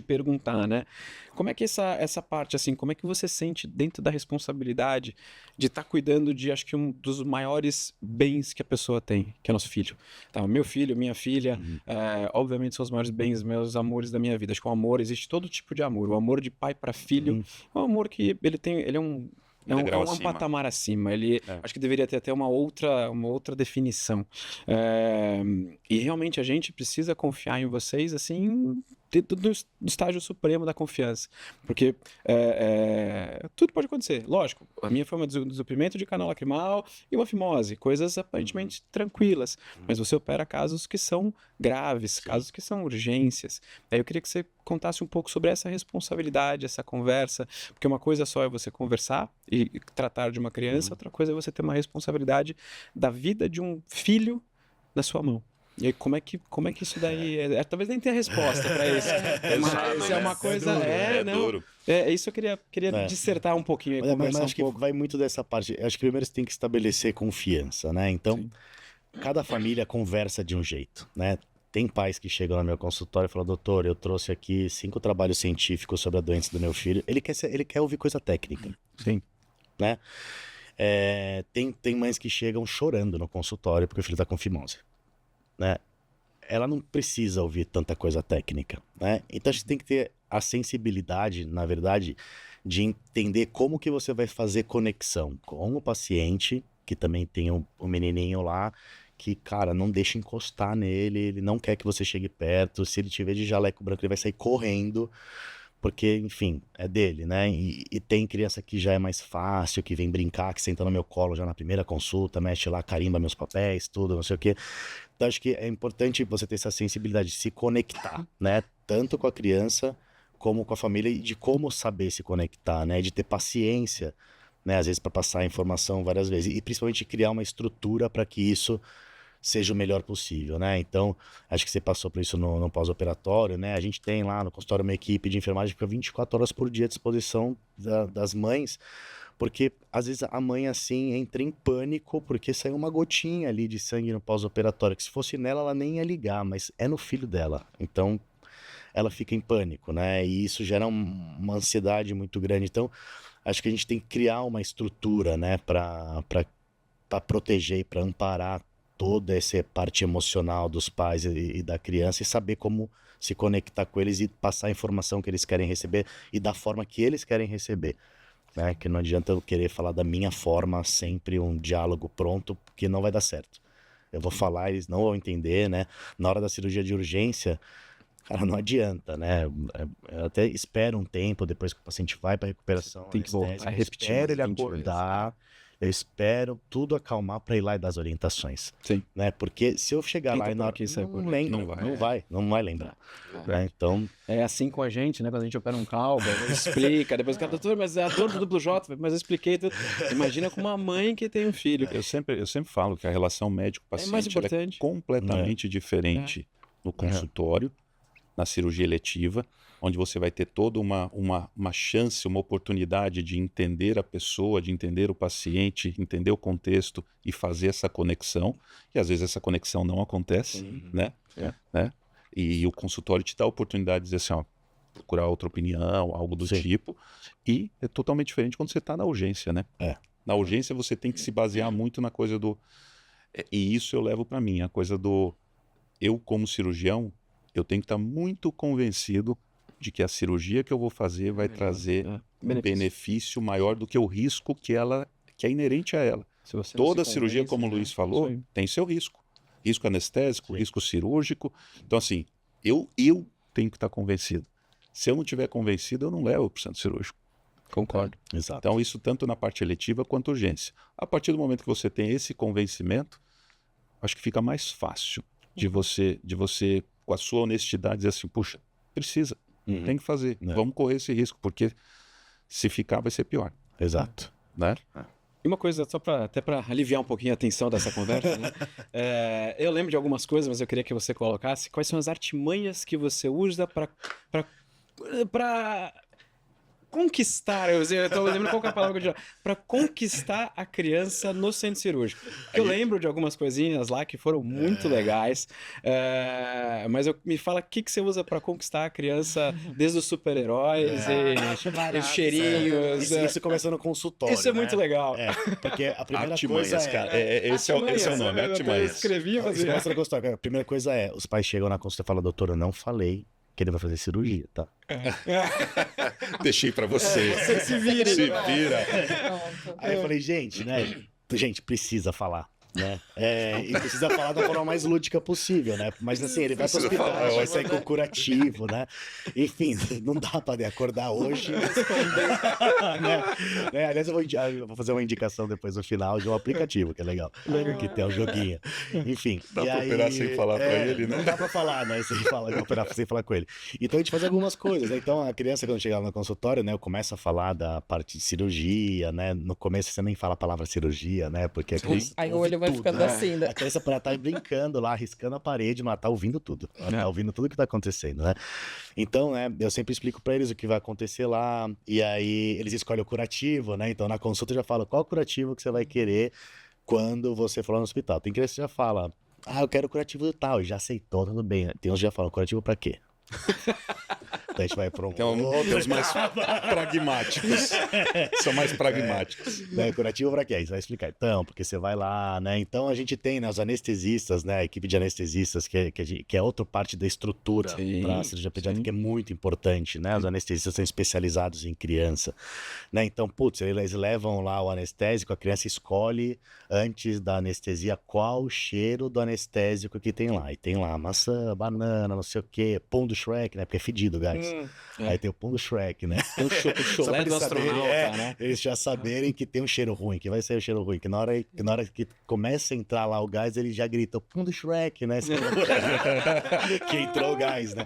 Speaker 2: perguntar, né? Como é que essa parte, assim, como é que você sente dentro da responsabilidade de estar cuidando de, acho que um dos maiores bens que a pessoa tem, que é nosso filho. Tá, meu filho, minha filha, obviamente são os maiores bens, meus amores da minha vida. Acho que o amor, existe todo tipo de amor. O amor de pai para filho é um amor que ele é um patamar acima. Acho que deveria ter até uma outra definição. E realmente a gente precisa confiar em vocês, assim, do estágio supremo da confiança. Porque tudo pode acontecer. Lógico, a minha foi um desentupimento de canal lacrimal e uma fimose, coisas aparentemente tranquilas. Mas você opera casos que são graves, casos que são urgências. Aí eu queria que você contasse um pouco sobre essa responsabilidade, essa conversa, porque uma coisa só é você conversar e tratar de uma criança, outra coisa é você ter uma responsabilidade da vida de um filho na sua mão. E aí, como é que isso daí talvez nem tenha resposta para isso, mas é uma coisa...
Speaker 4: duro.
Speaker 2: Isso eu queria dissertar um pouquinho,
Speaker 3: mas acho que vai muito dessa parte. Acho que primeiro você tem que estabelecer confiança, né? Então, cada família conversa de um jeito, né? Tem pais que chegam no meu consultório e falam: doutor, eu trouxe aqui 5 trabalhos científicos sobre a doença do meu filho. Ele quer ouvir coisa técnica.
Speaker 2: Sim.
Speaker 3: Né? Tem mães que chegam chorando no consultório porque o filho está com fimose. Né? Ela não precisa ouvir tanta coisa técnica, né? Então a gente tem que ter a sensibilidade, na verdade, de entender como que você vai fazer conexão com o paciente, que também tem o menininho lá, que, cara, não deixa encostar nele, ele não quer que você chegue perto, se ele te ver de jaleco branco, ele vai sair correndo, porque, enfim, é dele, né? E tem criança que já é mais fácil, que vem brincar, que senta no meu colo já na primeira consulta, mexe lá, carimba meus papéis, tudo, não sei o quê. Então, acho que é importante você ter essa sensibilidade de se conectar, né? Tanto com a criança como com a família, e de como saber se conectar, né? De ter paciência, né? Às vezes para passar a informação várias vezes. E principalmente criar uma estrutura para que isso seja o melhor possível, né? Então, acho que você passou por isso no pós-operatório, né? A gente tem lá no consultório uma equipe de enfermagem que fica 24 horas por dia à disposição das mães, porque às vezes a mãe, assim, entra em pânico porque saiu uma gotinha ali de sangue no pós-operatório, que se fosse nela ela nem ia ligar, mas é no filho dela. Então, ela fica em pânico, né? E isso gera uma ansiedade muito grande. Então, acho que a gente tem que criar uma estrutura, né? Para proteger e para amparar toda essa parte emocional dos pais e da criança, e saber como se conectar com eles e passar a informação que eles querem receber e da forma que eles querem receber, né? Que não adianta eu querer falar da minha forma, sempre um diálogo pronto, porque não vai dar certo. Eu vou falar, eles não vão entender, né? Na hora da cirurgia de urgência, cara, não adianta, né? Eu até espero um tempo depois que o paciente vai para recuperação.
Speaker 2: Tem que voltar a repetir.
Speaker 3: Espero ele acordar. Eu espero tudo acalmar para ir lá e dar as orientações.
Speaker 2: Sim.
Speaker 3: Né? Porque se eu chegar lá e na hora que não vai lembrar. Né? Então...
Speaker 2: É assim com a gente, né? Quando a gente opera um calvo, explica, depois o cara, doutor, mas é a dor do duplo J, mas eu expliquei tudo. Imagina com uma mãe que tem um filho.
Speaker 4: Eu sempre falo que a relação médico-paciente
Speaker 2: é mais importante.
Speaker 4: É completamente diferente no consultório, na cirurgia eletiva, onde você vai ter toda uma chance, uma oportunidade de entender a pessoa, de entender o paciente, entender o contexto e fazer essa conexão. E às vezes essa conexão não acontece, né? E o consultório te dá a oportunidade de dizer assim, ó, procurar outra opinião, algo do tipo. E é totalmente diferente quando você está na urgência, né? Na urgência você tem que se basear muito na coisa do... E isso eu levo para mim, a coisa do... Eu, como cirurgião, eu tenho que estar muito convencido de que a cirurgia que eu vou fazer vai trazer um benefício maior do que o risco que é inerente a ela. Toda cirurgia, como o Luiz falou, tem seu risco. Risco anestésico, risco cirúrgico. Então, assim, eu tenho que estar convencido. Se eu não estiver convencido, eu não levo para o centro cirúrgico.
Speaker 2: Concordo.
Speaker 3: Exato.
Speaker 4: Então, isso tanto na parte eletiva quanto urgência. A partir do momento que você tem esse convencimento, acho que fica mais fácil de você, com a sua honestidade, dizer assim, puxa, precisa, tem que fazer, vamos correr esse risco, porque se ficar vai ser pior.
Speaker 3: Exato.
Speaker 4: Né?
Speaker 2: E uma coisa, até para aliviar um pouquinho a tensão dessa conversa, né? Eu lembro de algumas coisas, mas eu queria que você colocasse quais são as artimanhas que você usa para conquistar, eu estou lembrando qual que é a palavra que eu digo, para conquistar a criança no centro cirúrgico. Eu lembro de algumas coisinhas lá que foram muito legais, mas me fala o que você usa para conquistar a criança, desde os super-heróis e os cheirinhos.
Speaker 3: Isso começa no consultório.
Speaker 2: Isso é muito legal.
Speaker 3: Porque a primeira
Speaker 4: Artimanhas,
Speaker 3: coisa
Speaker 4: cara. Esse é o nome, artimanhas.
Speaker 2: Eu escrevi, mas...
Speaker 3: Isso começa no consultório. A primeira coisa é, os pais chegam na consulta e falam, doutor, eu não falei que ele vai fazer cirurgia, tá?
Speaker 4: Deixei pra você.
Speaker 2: Você se vira.
Speaker 4: Se vira.
Speaker 3: Aí eu falei, gente, né? Gente, precisa falar, né? E precisa falar da forma mais lúdica possível, né? Mas assim, ele vai pro hospital,
Speaker 4: falar,
Speaker 3: vai sair com curativo, né? Enfim, não dá pra acordar hoje e responder, né? Aliás, eu vou fazer uma indicação depois no final de um aplicativo, que é legal. Que tem um joguinho. Enfim.
Speaker 4: Dá pra operar sem falar pra ele, né?
Speaker 3: Não dá pra falar, né? Operar sem falar com ele. Então a gente faz algumas coisas, né? Então a criança, quando chega no consultório, né? Eu começo a falar da parte de cirurgia, né? No começo você nem fala a palavra cirurgia, né? Porque a criança
Speaker 1: Aí o olho vai ficando assim, né?
Speaker 3: a criança pode estar brincando lá, riscando a parede, mas tá ouvindo tudo. Ela tá ouvindo tudo que tá acontecendo, né? Então, né, eu sempre explico pra eles o que vai acontecer lá, e aí eles escolhem o curativo, né? Então na consulta eu já falo qual curativo que você vai querer quando você for lá no hospital. Tem criança que já fala, eu quero curativo tal, e já aceitou, tudo bem. Tem uns que já falam, curativo pra quê? Então a gente vai para
Speaker 4: Tem os mais pragmáticos. São mais pragmáticos.
Speaker 3: Né, curativo para quê? Aí você vai explicar. Então, porque você vai lá, né? Então a gente tem, né, os anestesistas, né? A equipe de anestesistas, que é outra parte da estrutura para a cirurgia pediátrica, que é muito importante, né? Os anestesistas são especializados em criança, né? Então, putz, eles levam lá o anestésico, a criança escolhe antes da anestesia qual o cheiro do anestésico que tem lá. E tem lá maçã, banana, não sei o quê, pão do Shrek, né? Porque é fedido, guys. Aí tem o pão do Shrek, né?
Speaker 2: Tem o chulé do astronauta, né?
Speaker 3: Eles já saberem que tem um cheiro ruim, que vai ser o cheiro ruim, que na hora que começa a entrar lá o gás, ele já grita o pão do Shrek, né? Que entrou o gás, né?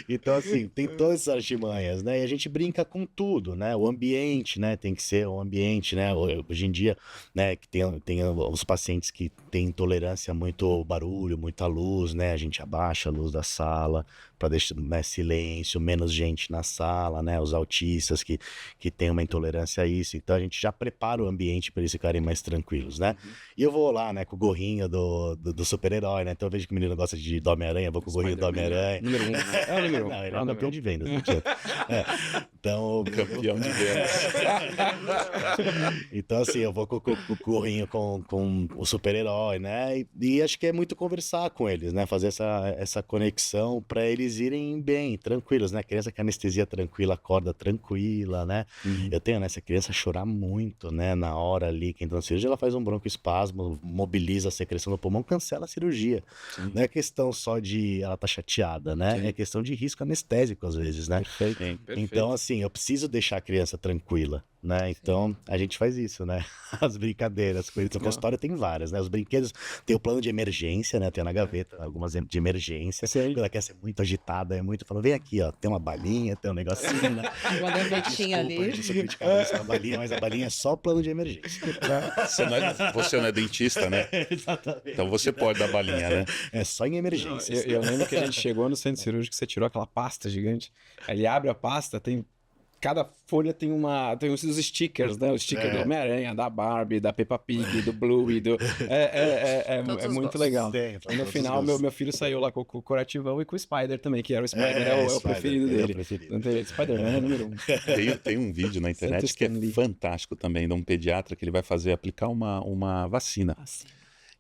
Speaker 3: Então, assim, tem todas essas artimanhas, né? E a gente brinca com tudo, né? O ambiente, né? Tem que ser o ambiente, né? Hoje em dia, né? Que tem os pacientes que têm intolerância a muito barulho, muita luz, né? A gente abaixa a luz da sala para deixar, né, silêncio, menos gente na sala, né? Os autistas que têm uma intolerância a isso. Então a gente já prepara o ambiente para eles ficarem mais tranquilos, né? E eu vou lá, né, com o gorrinho do super-herói, né? Então eu vejo que o menino gosta de Homem-Aranha, vou com o gorrinho do Homem-Aranha.
Speaker 2: Número 1, né? É o número 1.
Speaker 3: Não, ele é um campeão de vendas. Então,
Speaker 4: campeão de vendas.
Speaker 3: Então, assim, eu vou com o gorrinho com o super-herói, né? E acho que é muito conversar com eles, né? Fazer essa conexão para eles irem bem, tranquilos, né? Criança com anestesia tranquila, acorda tranquila, né? Eu tenho, né? Se a criança chorar muito, né? Na hora ali que entra na cirurgia, ela faz um broncoespasmo, mobiliza a secreção do pulmão, cancela a cirurgia. Sim. Não é questão só de ela tá chateada, né? Sim. É questão de risco anestésico às vezes, né?
Speaker 2: Perfeito.
Speaker 3: Então, assim, eu preciso deixar a criança tranquila, né? Então, a gente faz isso, né? As brincadeiras com eles. No consultório tem várias, né? Os brinquedos, tem o plano de emergência, né? Tem na gaveta algumas de emergência.
Speaker 2: Sim.
Speaker 3: Quando ela quer ser muito agitada, é muito, falou, vem aqui, ó, tem uma balinha, tem um negocinho, né?
Speaker 1: Uma gavetinha ali.
Speaker 3: Desculpa, eu criticava isso, a balinha, mas a balinha é só plano de emergência.
Speaker 4: Você não é dentista, né?
Speaker 3: Exatamente.
Speaker 4: Então você pode dar balinha, né?
Speaker 3: É só em emergências.
Speaker 2: Eu lembro que a gente chegou no centro cirúrgico, você tirou aquela pasta gigante. Aí ele abre a pasta, tem. Cada folha tem os stickers, né? O sticker do Homem-Aranha, da Barbie, da Peppa Pig, do Bluey, do. É muito
Speaker 1: gostos.
Speaker 2: legal.
Speaker 3: Tem,
Speaker 2: E no final, meu filho saiu lá com o Corativão e com o Spider também, que era o Spider, é o
Speaker 3: Spider,
Speaker 2: preferido
Speaker 3: ele é o
Speaker 2: dele.
Speaker 3: preferido.
Speaker 2: Não tem Spider-Man é número 1.
Speaker 4: Tem um vídeo na internet
Speaker 2: Santo
Speaker 4: que é
Speaker 2: Stan Lee.
Speaker 4: fantástico também, de um pediatra que ele vai aplicar uma vacina.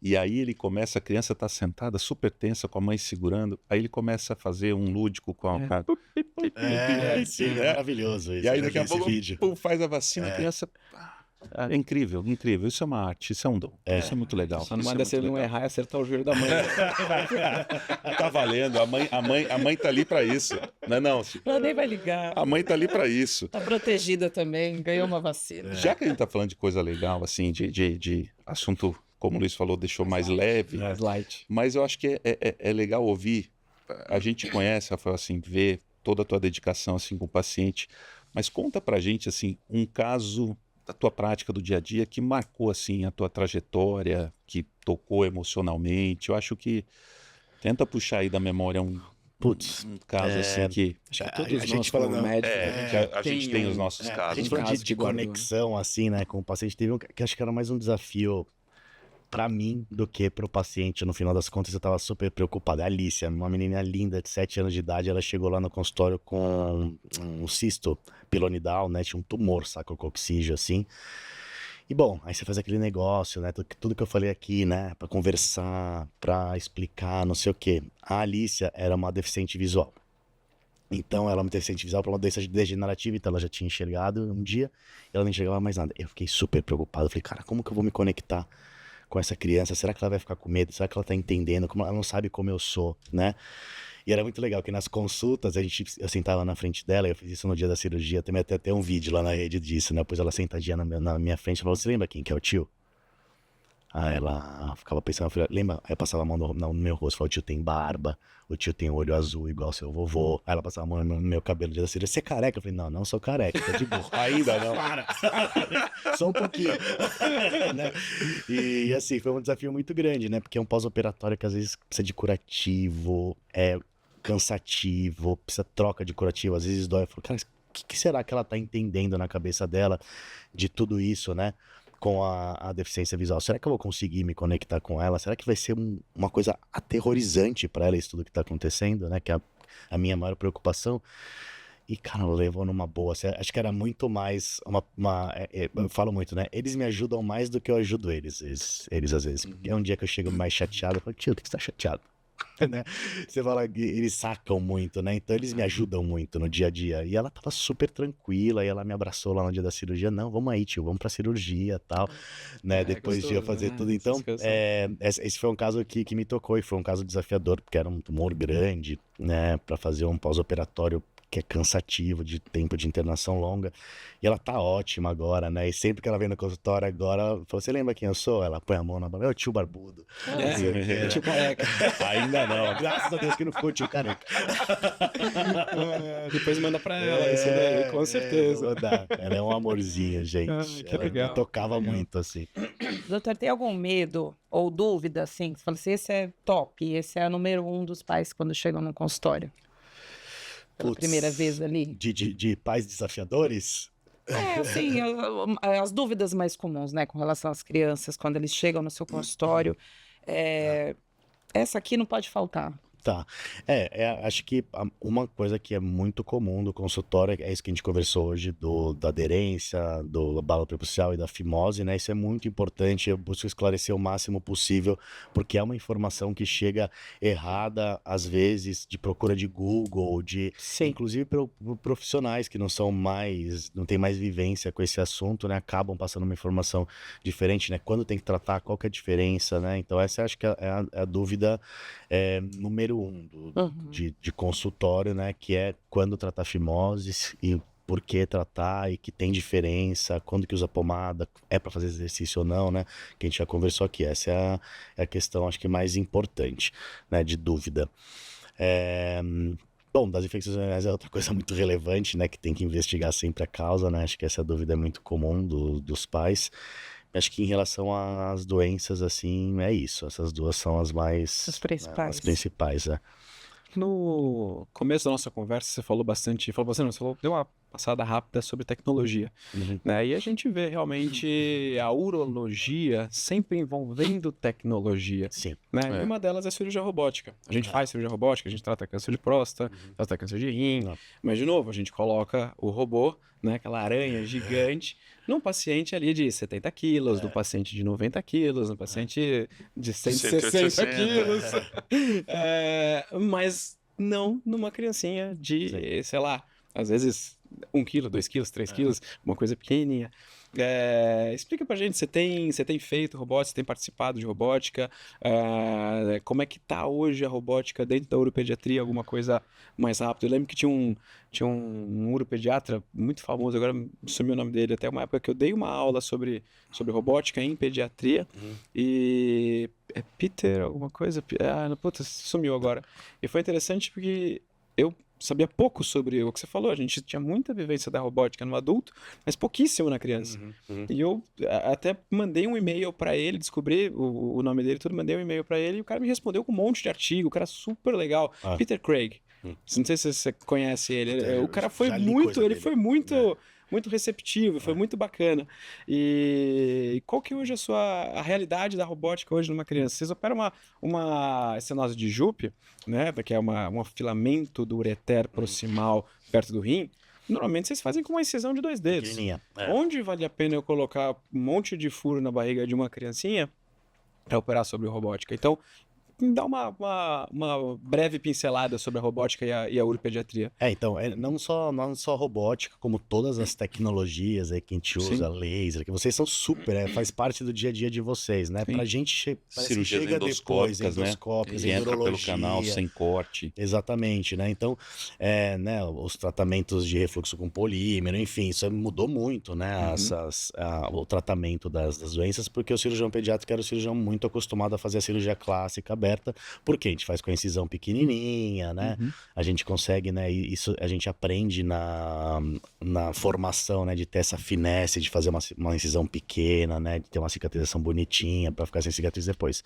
Speaker 4: E aí ele começa, a criança tá sentada, super tensa, com a mãe segurando, aí ele começa a fazer um lúdico com a...
Speaker 3: Sim,
Speaker 4: né?
Speaker 3: maravilhoso isso.
Speaker 4: E aí
Speaker 3: eu
Speaker 4: daqui a
Speaker 3: vi esse
Speaker 4: pouco
Speaker 3: vídeo.
Speaker 4: pum, faz a vacina, a criança... É incrível, incrível. Isso é uma arte, isso é um dom. Isso é muito legal.
Speaker 2: Só não
Speaker 4: Isso é
Speaker 2: manda
Speaker 4: muito
Speaker 2: se ele não
Speaker 4: legal.
Speaker 2: errar e acertar o joelho da mãe.
Speaker 4: Tá valendo, a mãe tá ali pra isso. Não é não?
Speaker 1: Ela nem vai ligar.
Speaker 4: A mãe tá ali pra isso.
Speaker 1: Tá protegida também, ganhou uma vacina.
Speaker 4: Já que a gente tá falando de coisa legal, assim, de assunto, como o Luiz falou, deixou mais leve,
Speaker 2: Mais light.
Speaker 4: mas eu acho que é legal ouvir. A gente conhece, Rafael, assim, ver toda a tua dedicação, assim, com o paciente, mas conta pra gente, assim, um caso da tua prática do dia a dia que marcou, assim, a tua trajetória, que tocou emocionalmente. Eu acho que tenta puxar aí da memória um caso, assim, que...
Speaker 2: Acho que
Speaker 3: A
Speaker 2: todos
Speaker 3: gente
Speaker 2: nós,
Speaker 3: falando-
Speaker 2: como médicos,
Speaker 4: que a gente tem os nossos
Speaker 3: A
Speaker 4: casos.
Speaker 3: gente
Speaker 2: Um
Speaker 3: falando
Speaker 2: caso
Speaker 3: de
Speaker 2: que guardou, né?
Speaker 3: conexão, assim, né, com o paciente, teve um que acho que era mais um desafio pra mim do que pro paciente. No final das contas, eu tava super preocupado. A Alicia, uma menina linda de 7 anos de idade, ela chegou lá no consultório com um cisto pilonidal, né, tinha um tumor sacrococcígeo, assim. E bom, aí você faz aquele negócio, né, tudo que eu falei aqui, né, pra conversar, pra explicar, não sei o quê. A Alicia era uma deficiente visual. Então, ela é uma deficiente visual para uma doença degenerativa, então ela já tinha enxergado um dia e ela não enxergava mais nada. Eu fiquei super preocupado, eu falei, cara, como que eu vou me conectar com essa criança? Será que ela vai ficar com medo? Será que ela tá entendendo? Como ela não sabe como eu sou, né? E era muito legal que nas consultas eu sentava na frente dela, eu fiz isso no dia da cirurgia, também até um vídeo lá na rede disso, né? Pus ela sentadinha na minha frente e falou, você lembra quem que é o tio? Aí ela ficava pensando, eu falei, lembra? Aí eu passava a mão no meu rosto, falava, o tio tem barba, o tio tem olho azul igual seu vovô. Aí ela passava a mão no meu cabelo, dia da cirurgia, você é careca? Eu falei, não sou careca, tô de boa.
Speaker 4: Ainda não.
Speaker 3: Para! Só um pouquinho. Né? E assim, foi um desafio muito grande, né? Porque é um pós-operatório que às vezes precisa de curativo, é cansativo, precisa troca de curativo, às vezes dói. Eu falo, cara, o que será que ela tá entendendo na cabeça dela de tudo isso, né? Com a deficiência visual. Será que eu vou conseguir me conectar com ela? Será que vai ser uma coisa aterrorizante para ela isso tudo que tá acontecendo, né? Que é a minha maior preocupação. E, cara, ela levou numa boa. Acho que era muito mais eu falo muito, né? Eles me ajudam mais do que eu ajudo eles às vezes. Porque é um dia que eu chego mais chateado, eu falo, tio, por que você tá chateado? Né? Você fala, eles sacam muito, né? Então eles me ajudam muito no dia a dia. E ela tava super tranquila, e ela me abraçou lá no dia da cirurgia. Não, vamos aí, tio, vamos pra cirurgia e tal, né? Depois de eu
Speaker 2: gostoso,
Speaker 3: fazer
Speaker 2: né?
Speaker 3: tudo. Então,
Speaker 2: Essas coisas
Speaker 3: esse foi um caso que me tocou, e foi um caso desafiador, porque era um tumor grande, né? Pra fazer um pós-operatório que é cansativo, de tempo de internação longa. E ela tá ótima agora, né? E sempre que ela vem no consultório agora, ela fala, você lembra quem eu sou? Ela põe a mão na barba, é o tio barbudo.
Speaker 2: Tio careca.
Speaker 3: Ainda não, graças a Deus que não ficou tio careca.
Speaker 2: Depois manda pra ela, isso daí, com certeza.
Speaker 3: Vou dar. Ela é um amorzinho, gente.
Speaker 2: Que
Speaker 3: Ela
Speaker 2: legal.
Speaker 3: me tocava muito, assim.
Speaker 1: Doutor, tem algum medo ou dúvida, assim? Você fala assim, esse é top, esse é o número 1 dos pais quando chegam no consultório? Pela
Speaker 3: Putz,
Speaker 1: primeira vez ali?
Speaker 3: De pais desafiadores?
Speaker 1: Assim, as dúvidas mais comuns, né, com relação às crianças, quando eles chegam no seu consultório, essa aqui não pode faltar.
Speaker 3: Tá. Acho que uma coisa que é muito comum do consultório é isso que a gente conversou hoje, da aderência, do balo prepulsial e da fimose, né? Isso é muito importante, eu busco esclarecer o máximo possível, porque é uma informação que chega errada, às vezes, de procura de Google,
Speaker 1: Sim.
Speaker 3: inclusive para profissionais que não têm mais vivência com esse assunto, né? Acabam passando uma informação diferente, né? Quando tem que tratar, qual que é a diferença, né? Então essa acho que é a dúvida número 1 de consultório, né? Que é quando tratar fimoses e por que tratar e que tem diferença, quando que usa pomada, é para fazer exercício ou não, né? Que a gente já conversou aqui. Essa é a questão, acho que mais importante, né? De dúvida. É, Bom, das infecções venéreas é outra coisa muito relevante, né? Que tem que investigar sempre a causa, né? Acho que essa dúvida é muito comum dos pais. Acho que em relação às doenças, assim, é isso. Essas duas são as mais...
Speaker 1: Os principais.
Speaker 3: As principais, é.
Speaker 2: No começo da nossa conversa, você falou bastante, deu uma passada rápida sobre tecnologia, né? E a gente vê realmente a urologia sempre envolvendo tecnologia,
Speaker 3: Sim.
Speaker 2: né? E uma delas é a cirurgia robótica. A gente faz cirurgia robótica, a gente trata câncer de próstata, trata câncer de rim, mas de novo, a gente coloca o robô, né? Aquela aranha gigante, num paciente ali de 70 quilos, num paciente de 90 quilos, num paciente de 160 quilos. Mas não numa criancinha de, sei lá, às vezes 1 quilo, 2 quilos, 3 quilos, uma coisa pequenininha. Explica pra gente, você tem feito robótica, você tem participado de robótica, como é que tá hoje a robótica dentro da uropediatria, alguma coisa mais rápida? Eu lembro que tinha um uropediatra muito famoso, agora sumiu o nome dele, até uma época que eu dei uma aula sobre robótica em pediatria, e é Peter alguma coisa? Puta, sumiu agora. E foi interessante porque eu sabia pouco sobre o que você falou. A gente tinha muita vivência da robótica no adulto, mas pouquíssimo na criança. E eu até mandei um e-mail para ele, descobri o nome dele, tudo, mandei um e-mail para ele e o cara me respondeu com um monte de artigo, o cara super legal. Peter Craig. Não sei se você conhece ele. O cara foi muito, ele foi muito receptivo, foi muito bacana. E qual que é hoje a realidade da robótica hoje numa criança? Vocês operam uma estenose de Jupe, né, que é um filamento do ureter proximal perto do rim. Normalmente vocês fazem com uma incisão de 2 dedos. Onde vale a pena eu colocar um monte de furo na barriga de uma criancinha para operar sobre robótica? Então, dá uma breve pincelada sobre a robótica e a uropediatria.
Speaker 3: Então, não só robótica, como todas as tecnologias aí que a gente usa, laser, que vocês são super, faz parte do dia a dia de vocês, né? Pra gente
Speaker 4: cirurgias
Speaker 3: chega depois, endoscópicas,
Speaker 4: né? Entra pelo
Speaker 3: neurologia,
Speaker 4: canal sem corte.
Speaker 3: Exatamente, né? Então, né, os tratamentos de refluxo com polímero, enfim, isso mudou muito, né? O tratamento das doenças, porque o cirurgião pediátrico era o cirurgião muito acostumado a fazer a cirurgia clássica aberta, porque a gente faz com a incisão pequenininha, né? A gente consegue, né? Isso a gente aprende na formação, né? De ter essa finesse, de fazer uma incisão pequena, né? De ter uma cicatrização bonitinha para ficar sem cicatriz depois.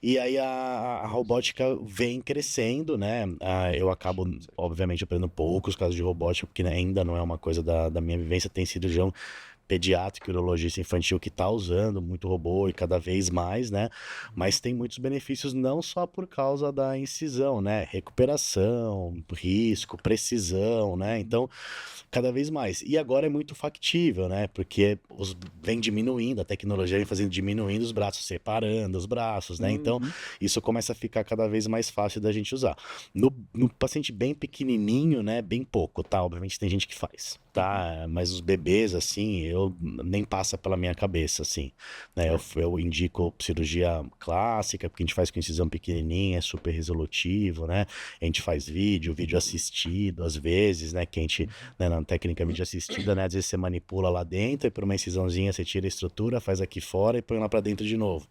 Speaker 3: E aí a robótica vem crescendo, né? Eu acabo, obviamente, aprendendo poucos casos de robótica, porque ainda não é uma coisa da minha vivência. Tem cirurgião pediátrico, urologista infantil que está usando muito robô e cada vez mais, né? Mas tem muitos benefícios não só por causa da incisão, né? Recuperação, risco, precisão, né? Então, cada vez mais. E agora é muito factível, né? Porque vem diminuindo, a tecnologia vem fazendo diminuindo os braços, separando os braços, né? Então, isso começa a ficar cada vez mais fácil da gente usar. No paciente bem pequenininho, né? Bem pouco, tá? Obviamente tem gente que faz, tá? Mas os bebês, assim, nem passa pela minha cabeça, assim, né? Eu indico cirurgia clássica, porque a gente faz com incisão pequenininha, é super resolutivo, né? A gente faz vídeo assistido, às vezes, né? Que a gente, né, na técnica vídeo assistida, né? Às vezes você manipula lá dentro e por uma incisãozinha você tira a estrutura, faz aqui fora e põe lá pra dentro de novo.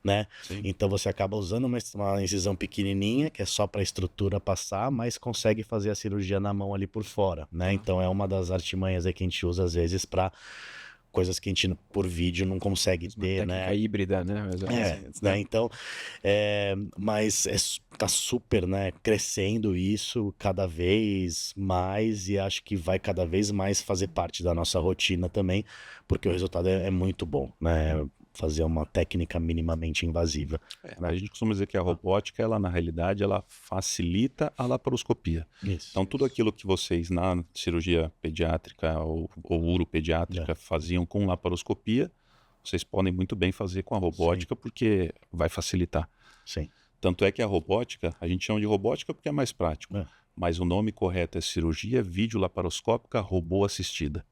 Speaker 3: Né? Então você acaba usando uma incisão pequenininha, que é só para a estrutura passar, mas consegue fazer a cirurgia na mão ali por fora, né? Então é uma das artimanhas aí que a gente usa às vezes para coisas que a gente por vídeo não consegue ter, né?
Speaker 2: Híbrida, né?
Speaker 3: Né? Então, mas tá super, né? Crescendo isso cada vez mais e acho que vai cada vez mais fazer parte da nossa rotina também, porque o resultado é muito bom, né? Fazer uma técnica minimamente invasiva.
Speaker 4: A gente costuma dizer que a robótica, ela na realidade, ela facilita a laparoscopia.
Speaker 3: Isso.
Speaker 4: Então tudo aquilo que vocês na cirurgia pediátrica ou uropediátrica faziam com laparoscopia, vocês podem muito bem fazer com a robótica, porque vai facilitar.
Speaker 3: Sim.
Speaker 4: Tanto é que a robótica, a gente chama de robótica porque é mais prático, mas o nome correto é cirurgia videolaparoscópica robô assistida,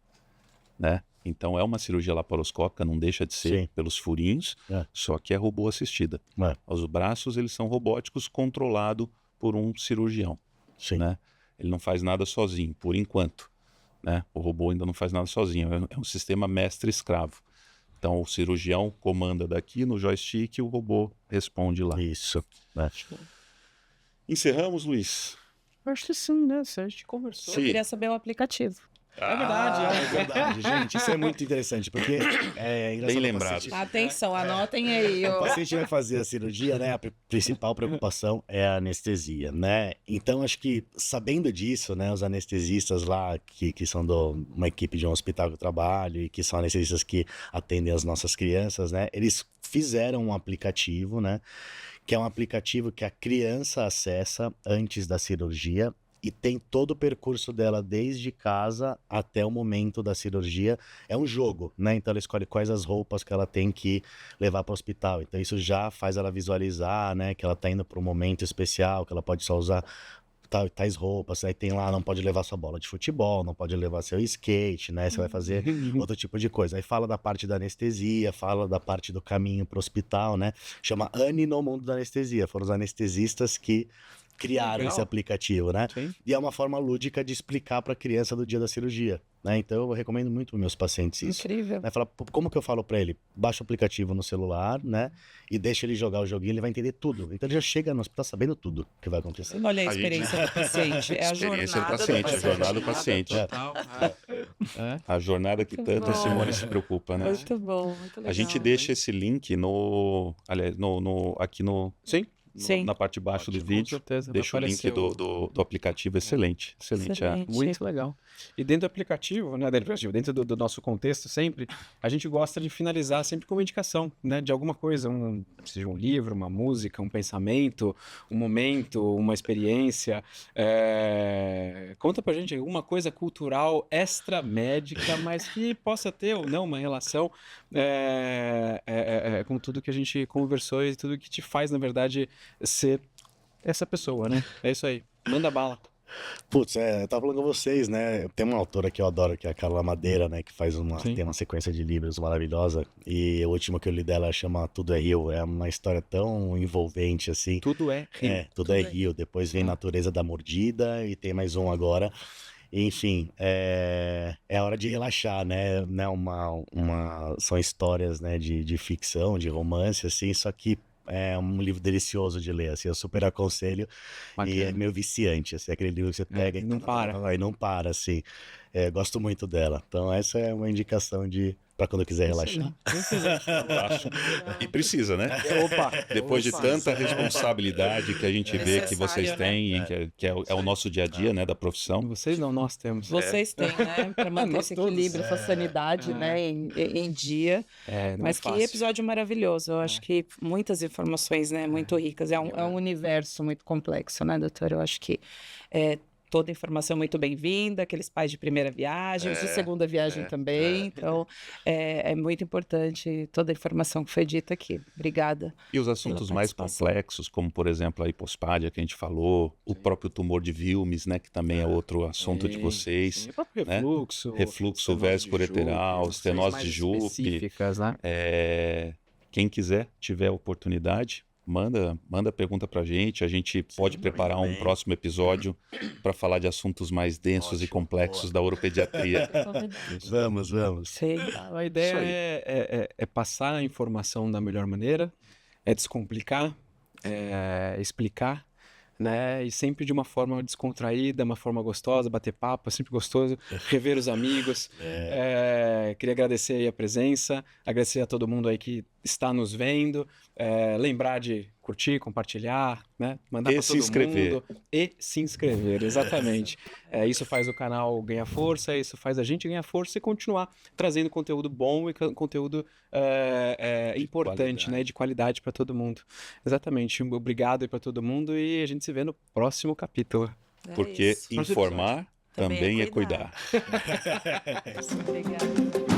Speaker 4: né? Então é uma cirurgia laparoscópica, não deixa de ser pelos furinhos, só que é robô assistida. Os braços, eles são robóticos controlados por um cirurgião, né? Ele não faz nada sozinho, por enquanto, né? O robô ainda não faz nada sozinho, é um sistema mestre-escravo. Então, o cirurgião comanda daqui no joystick e o robô responde lá.
Speaker 3: Isso. Né?
Speaker 4: Encerramos, Luiz?
Speaker 2: Acho que sim, né? Se a gente conversou.
Speaker 1: Eu queria saber o aplicativo.
Speaker 2: É verdade,
Speaker 3: É verdade, gente. Isso é muito interessante, porque é engraçado.
Speaker 4: Bem lembrado.
Speaker 1: Atenção, anotem aí.
Speaker 3: O paciente vai fazer a cirurgia, né? A principal preocupação é a anestesia, né? Então, acho que sabendo disso, né? Os anestesistas lá, que são de uma equipe de um hospital que eu trabalho e que são anestesistas que atendem as nossas crianças, né? Eles fizeram um aplicativo, né? Que é um aplicativo que a criança acessa antes da cirurgia e tem todo o percurso dela desde casa até o momento da cirurgia. É um jogo, né? Então ela escolhe quais as roupas que ela tem que levar para o hospital. Então isso já faz ela visualizar, né? Que ela tá indo para um momento especial, que ela pode só usar tais roupas. Aí tem lá, não pode levar sua bola de futebol, não pode levar seu skate, né? Você vai fazer outro tipo de coisa. Aí fala da parte da anestesia, fala da parte do caminho para o hospital, né? Chama Anne no Mundo da Anestesia. Foram os anestesistas que criaram esse aplicativo, né?
Speaker 2: Sim.
Speaker 3: E é uma forma lúdica de explicar para a criança do dia da cirurgia, né? Então eu recomendo muito para meus pacientes isso.
Speaker 1: Incrível.
Speaker 3: Né? Falar, como que eu falo para ele? Baixa o aplicativo no celular, né? E deixa ele jogar o joguinho, ele vai entender tudo. Então ele já chega no hospital sabendo tudo que vai acontecer.
Speaker 1: Olha a
Speaker 4: A gente-
Speaker 1: experiência do paciente. É a
Speaker 4: Experiência do
Speaker 1: jornada
Speaker 4: paciente, a jornada do paciente.
Speaker 2: Total.
Speaker 4: A jornada que
Speaker 1: Muito
Speaker 4: tanto a
Speaker 1: bom.
Speaker 4: Simone se preocupa, né?
Speaker 1: Muito bom, muito legal.
Speaker 4: A gente deixa esse link aliás, aqui
Speaker 2: Sim.
Speaker 1: Sim.
Speaker 4: na parte de baixo do
Speaker 2: Com
Speaker 4: vídeo.
Speaker 2: certeza.
Speaker 4: Deixa o
Speaker 2: vai
Speaker 4: link
Speaker 2: aparecer
Speaker 4: do aplicativo, excelente. Excelente.
Speaker 1: Excelente.
Speaker 2: Muito legal. E dentro do aplicativo, né, dentro do nosso contexto sempre, a gente gosta de finalizar sempre com uma indicação, né, de alguma coisa, seja um livro, uma música, um pensamento, um momento, uma experiência. Conta pra gente alguma coisa cultural extra médica, mas que possa ter ou não uma relação com tudo que a gente conversou e tudo que te faz, na verdade, ser essa pessoa, né? É isso aí. Manda bala.
Speaker 3: Putz, eu tava falando com vocês, né? Tem uma autora que eu adoro, que é a Carla Madeira, né? Que
Speaker 2: Sim.
Speaker 3: tem uma sequência de livros maravilhosa. E o último que eu li dela chama Tudo é Rio. É uma história tão envolvente, assim.
Speaker 2: Tudo é rio.
Speaker 3: Tudo é Rio. Depois vem Natureza da Mordida e tem mais um agora. Enfim, é hora de relaxar, né? São histórias, né, de ficção, de romance, assim, só que é um livro delicioso de ler, assim, eu super aconselho. E é
Speaker 2: Bacana.
Speaker 3: meio viciante, assim, aquele livro que você pega
Speaker 2: e não para.
Speaker 3: e não para, assim. Gosto muito dela. Então essa é uma indicação para quando eu quiser relaxar.
Speaker 4: Fantástico. E precisa, né?
Speaker 2: Opa!
Speaker 4: Depois de tanta responsabilidade que a gente vê que vocês
Speaker 1: Necessário,
Speaker 4: têm, que é o nosso dia a dia, né, da profissão.
Speaker 2: Vocês não, nós temos.
Speaker 1: Vocês têm, né? Para manter
Speaker 2: Nós
Speaker 1: esse
Speaker 2: todos.
Speaker 1: equilíbrio, essa sanidade, né? Em dia.
Speaker 2: Não
Speaker 1: Mas
Speaker 2: é
Speaker 1: que
Speaker 2: fácil.
Speaker 1: episódio maravilhoso. Eu acho que muitas informações, né? Muito ricas. É um universo muito complexo, né, doutor? Eu acho que toda informação muito bem-vinda, aqueles pais de primeira viagem, os de segunda viagem também. Então, é muito importante toda a informação que foi dita aqui. Obrigada.
Speaker 4: E os assuntos
Speaker 1: Pela
Speaker 4: mais
Speaker 1: participação.
Speaker 4: complexos, como por exemplo a hipospádia que a gente falou, o próprio tumor de Wilms, né, que também é outro assunto de vocês.
Speaker 2: Sim, o próprio
Speaker 4: né?
Speaker 2: refluxo.
Speaker 4: Refluxo
Speaker 2: estenose de
Speaker 4: vésicoureteral,
Speaker 2: Jupe,
Speaker 4: estenose
Speaker 2: mais
Speaker 4: de Jupe.
Speaker 2: específicas, né?
Speaker 4: Quem quiser, tiver a oportunidade, manda pergunta pra gente. A gente pode preparar um próximo episódio para falar de assuntos mais densos e complexos da uropediatria.
Speaker 3: Vamos.
Speaker 1: Sim.
Speaker 2: A ideia
Speaker 4: Isso aí.
Speaker 2: é passar a informação da melhor maneira, é descomplicar, explicar, né? E sempre de uma forma descontraída, uma forma gostosa, bater papo, é sempre gostoso, rever os amigos. Queria agradecer aí a presença, agradecer a todo mundo aí que está nos vendo, lembrar de curtir, compartilhar, né? Mandar
Speaker 4: E
Speaker 2: para
Speaker 4: se
Speaker 2: todo
Speaker 4: inscrever.
Speaker 2: mundo. E se inscrever, exatamente. Isso faz o canal ganhar força, isso faz a gente ganhar força e continuar trazendo conteúdo bom e conteúdo importante,
Speaker 4: qualidade.
Speaker 2: né? De qualidade para todo mundo. Exatamente. Obrigado aí para todo mundo e a gente se vê no próximo capítulo.
Speaker 4: Porque
Speaker 1: isso.
Speaker 4: informar também é cuidar.
Speaker 1: Obrigada.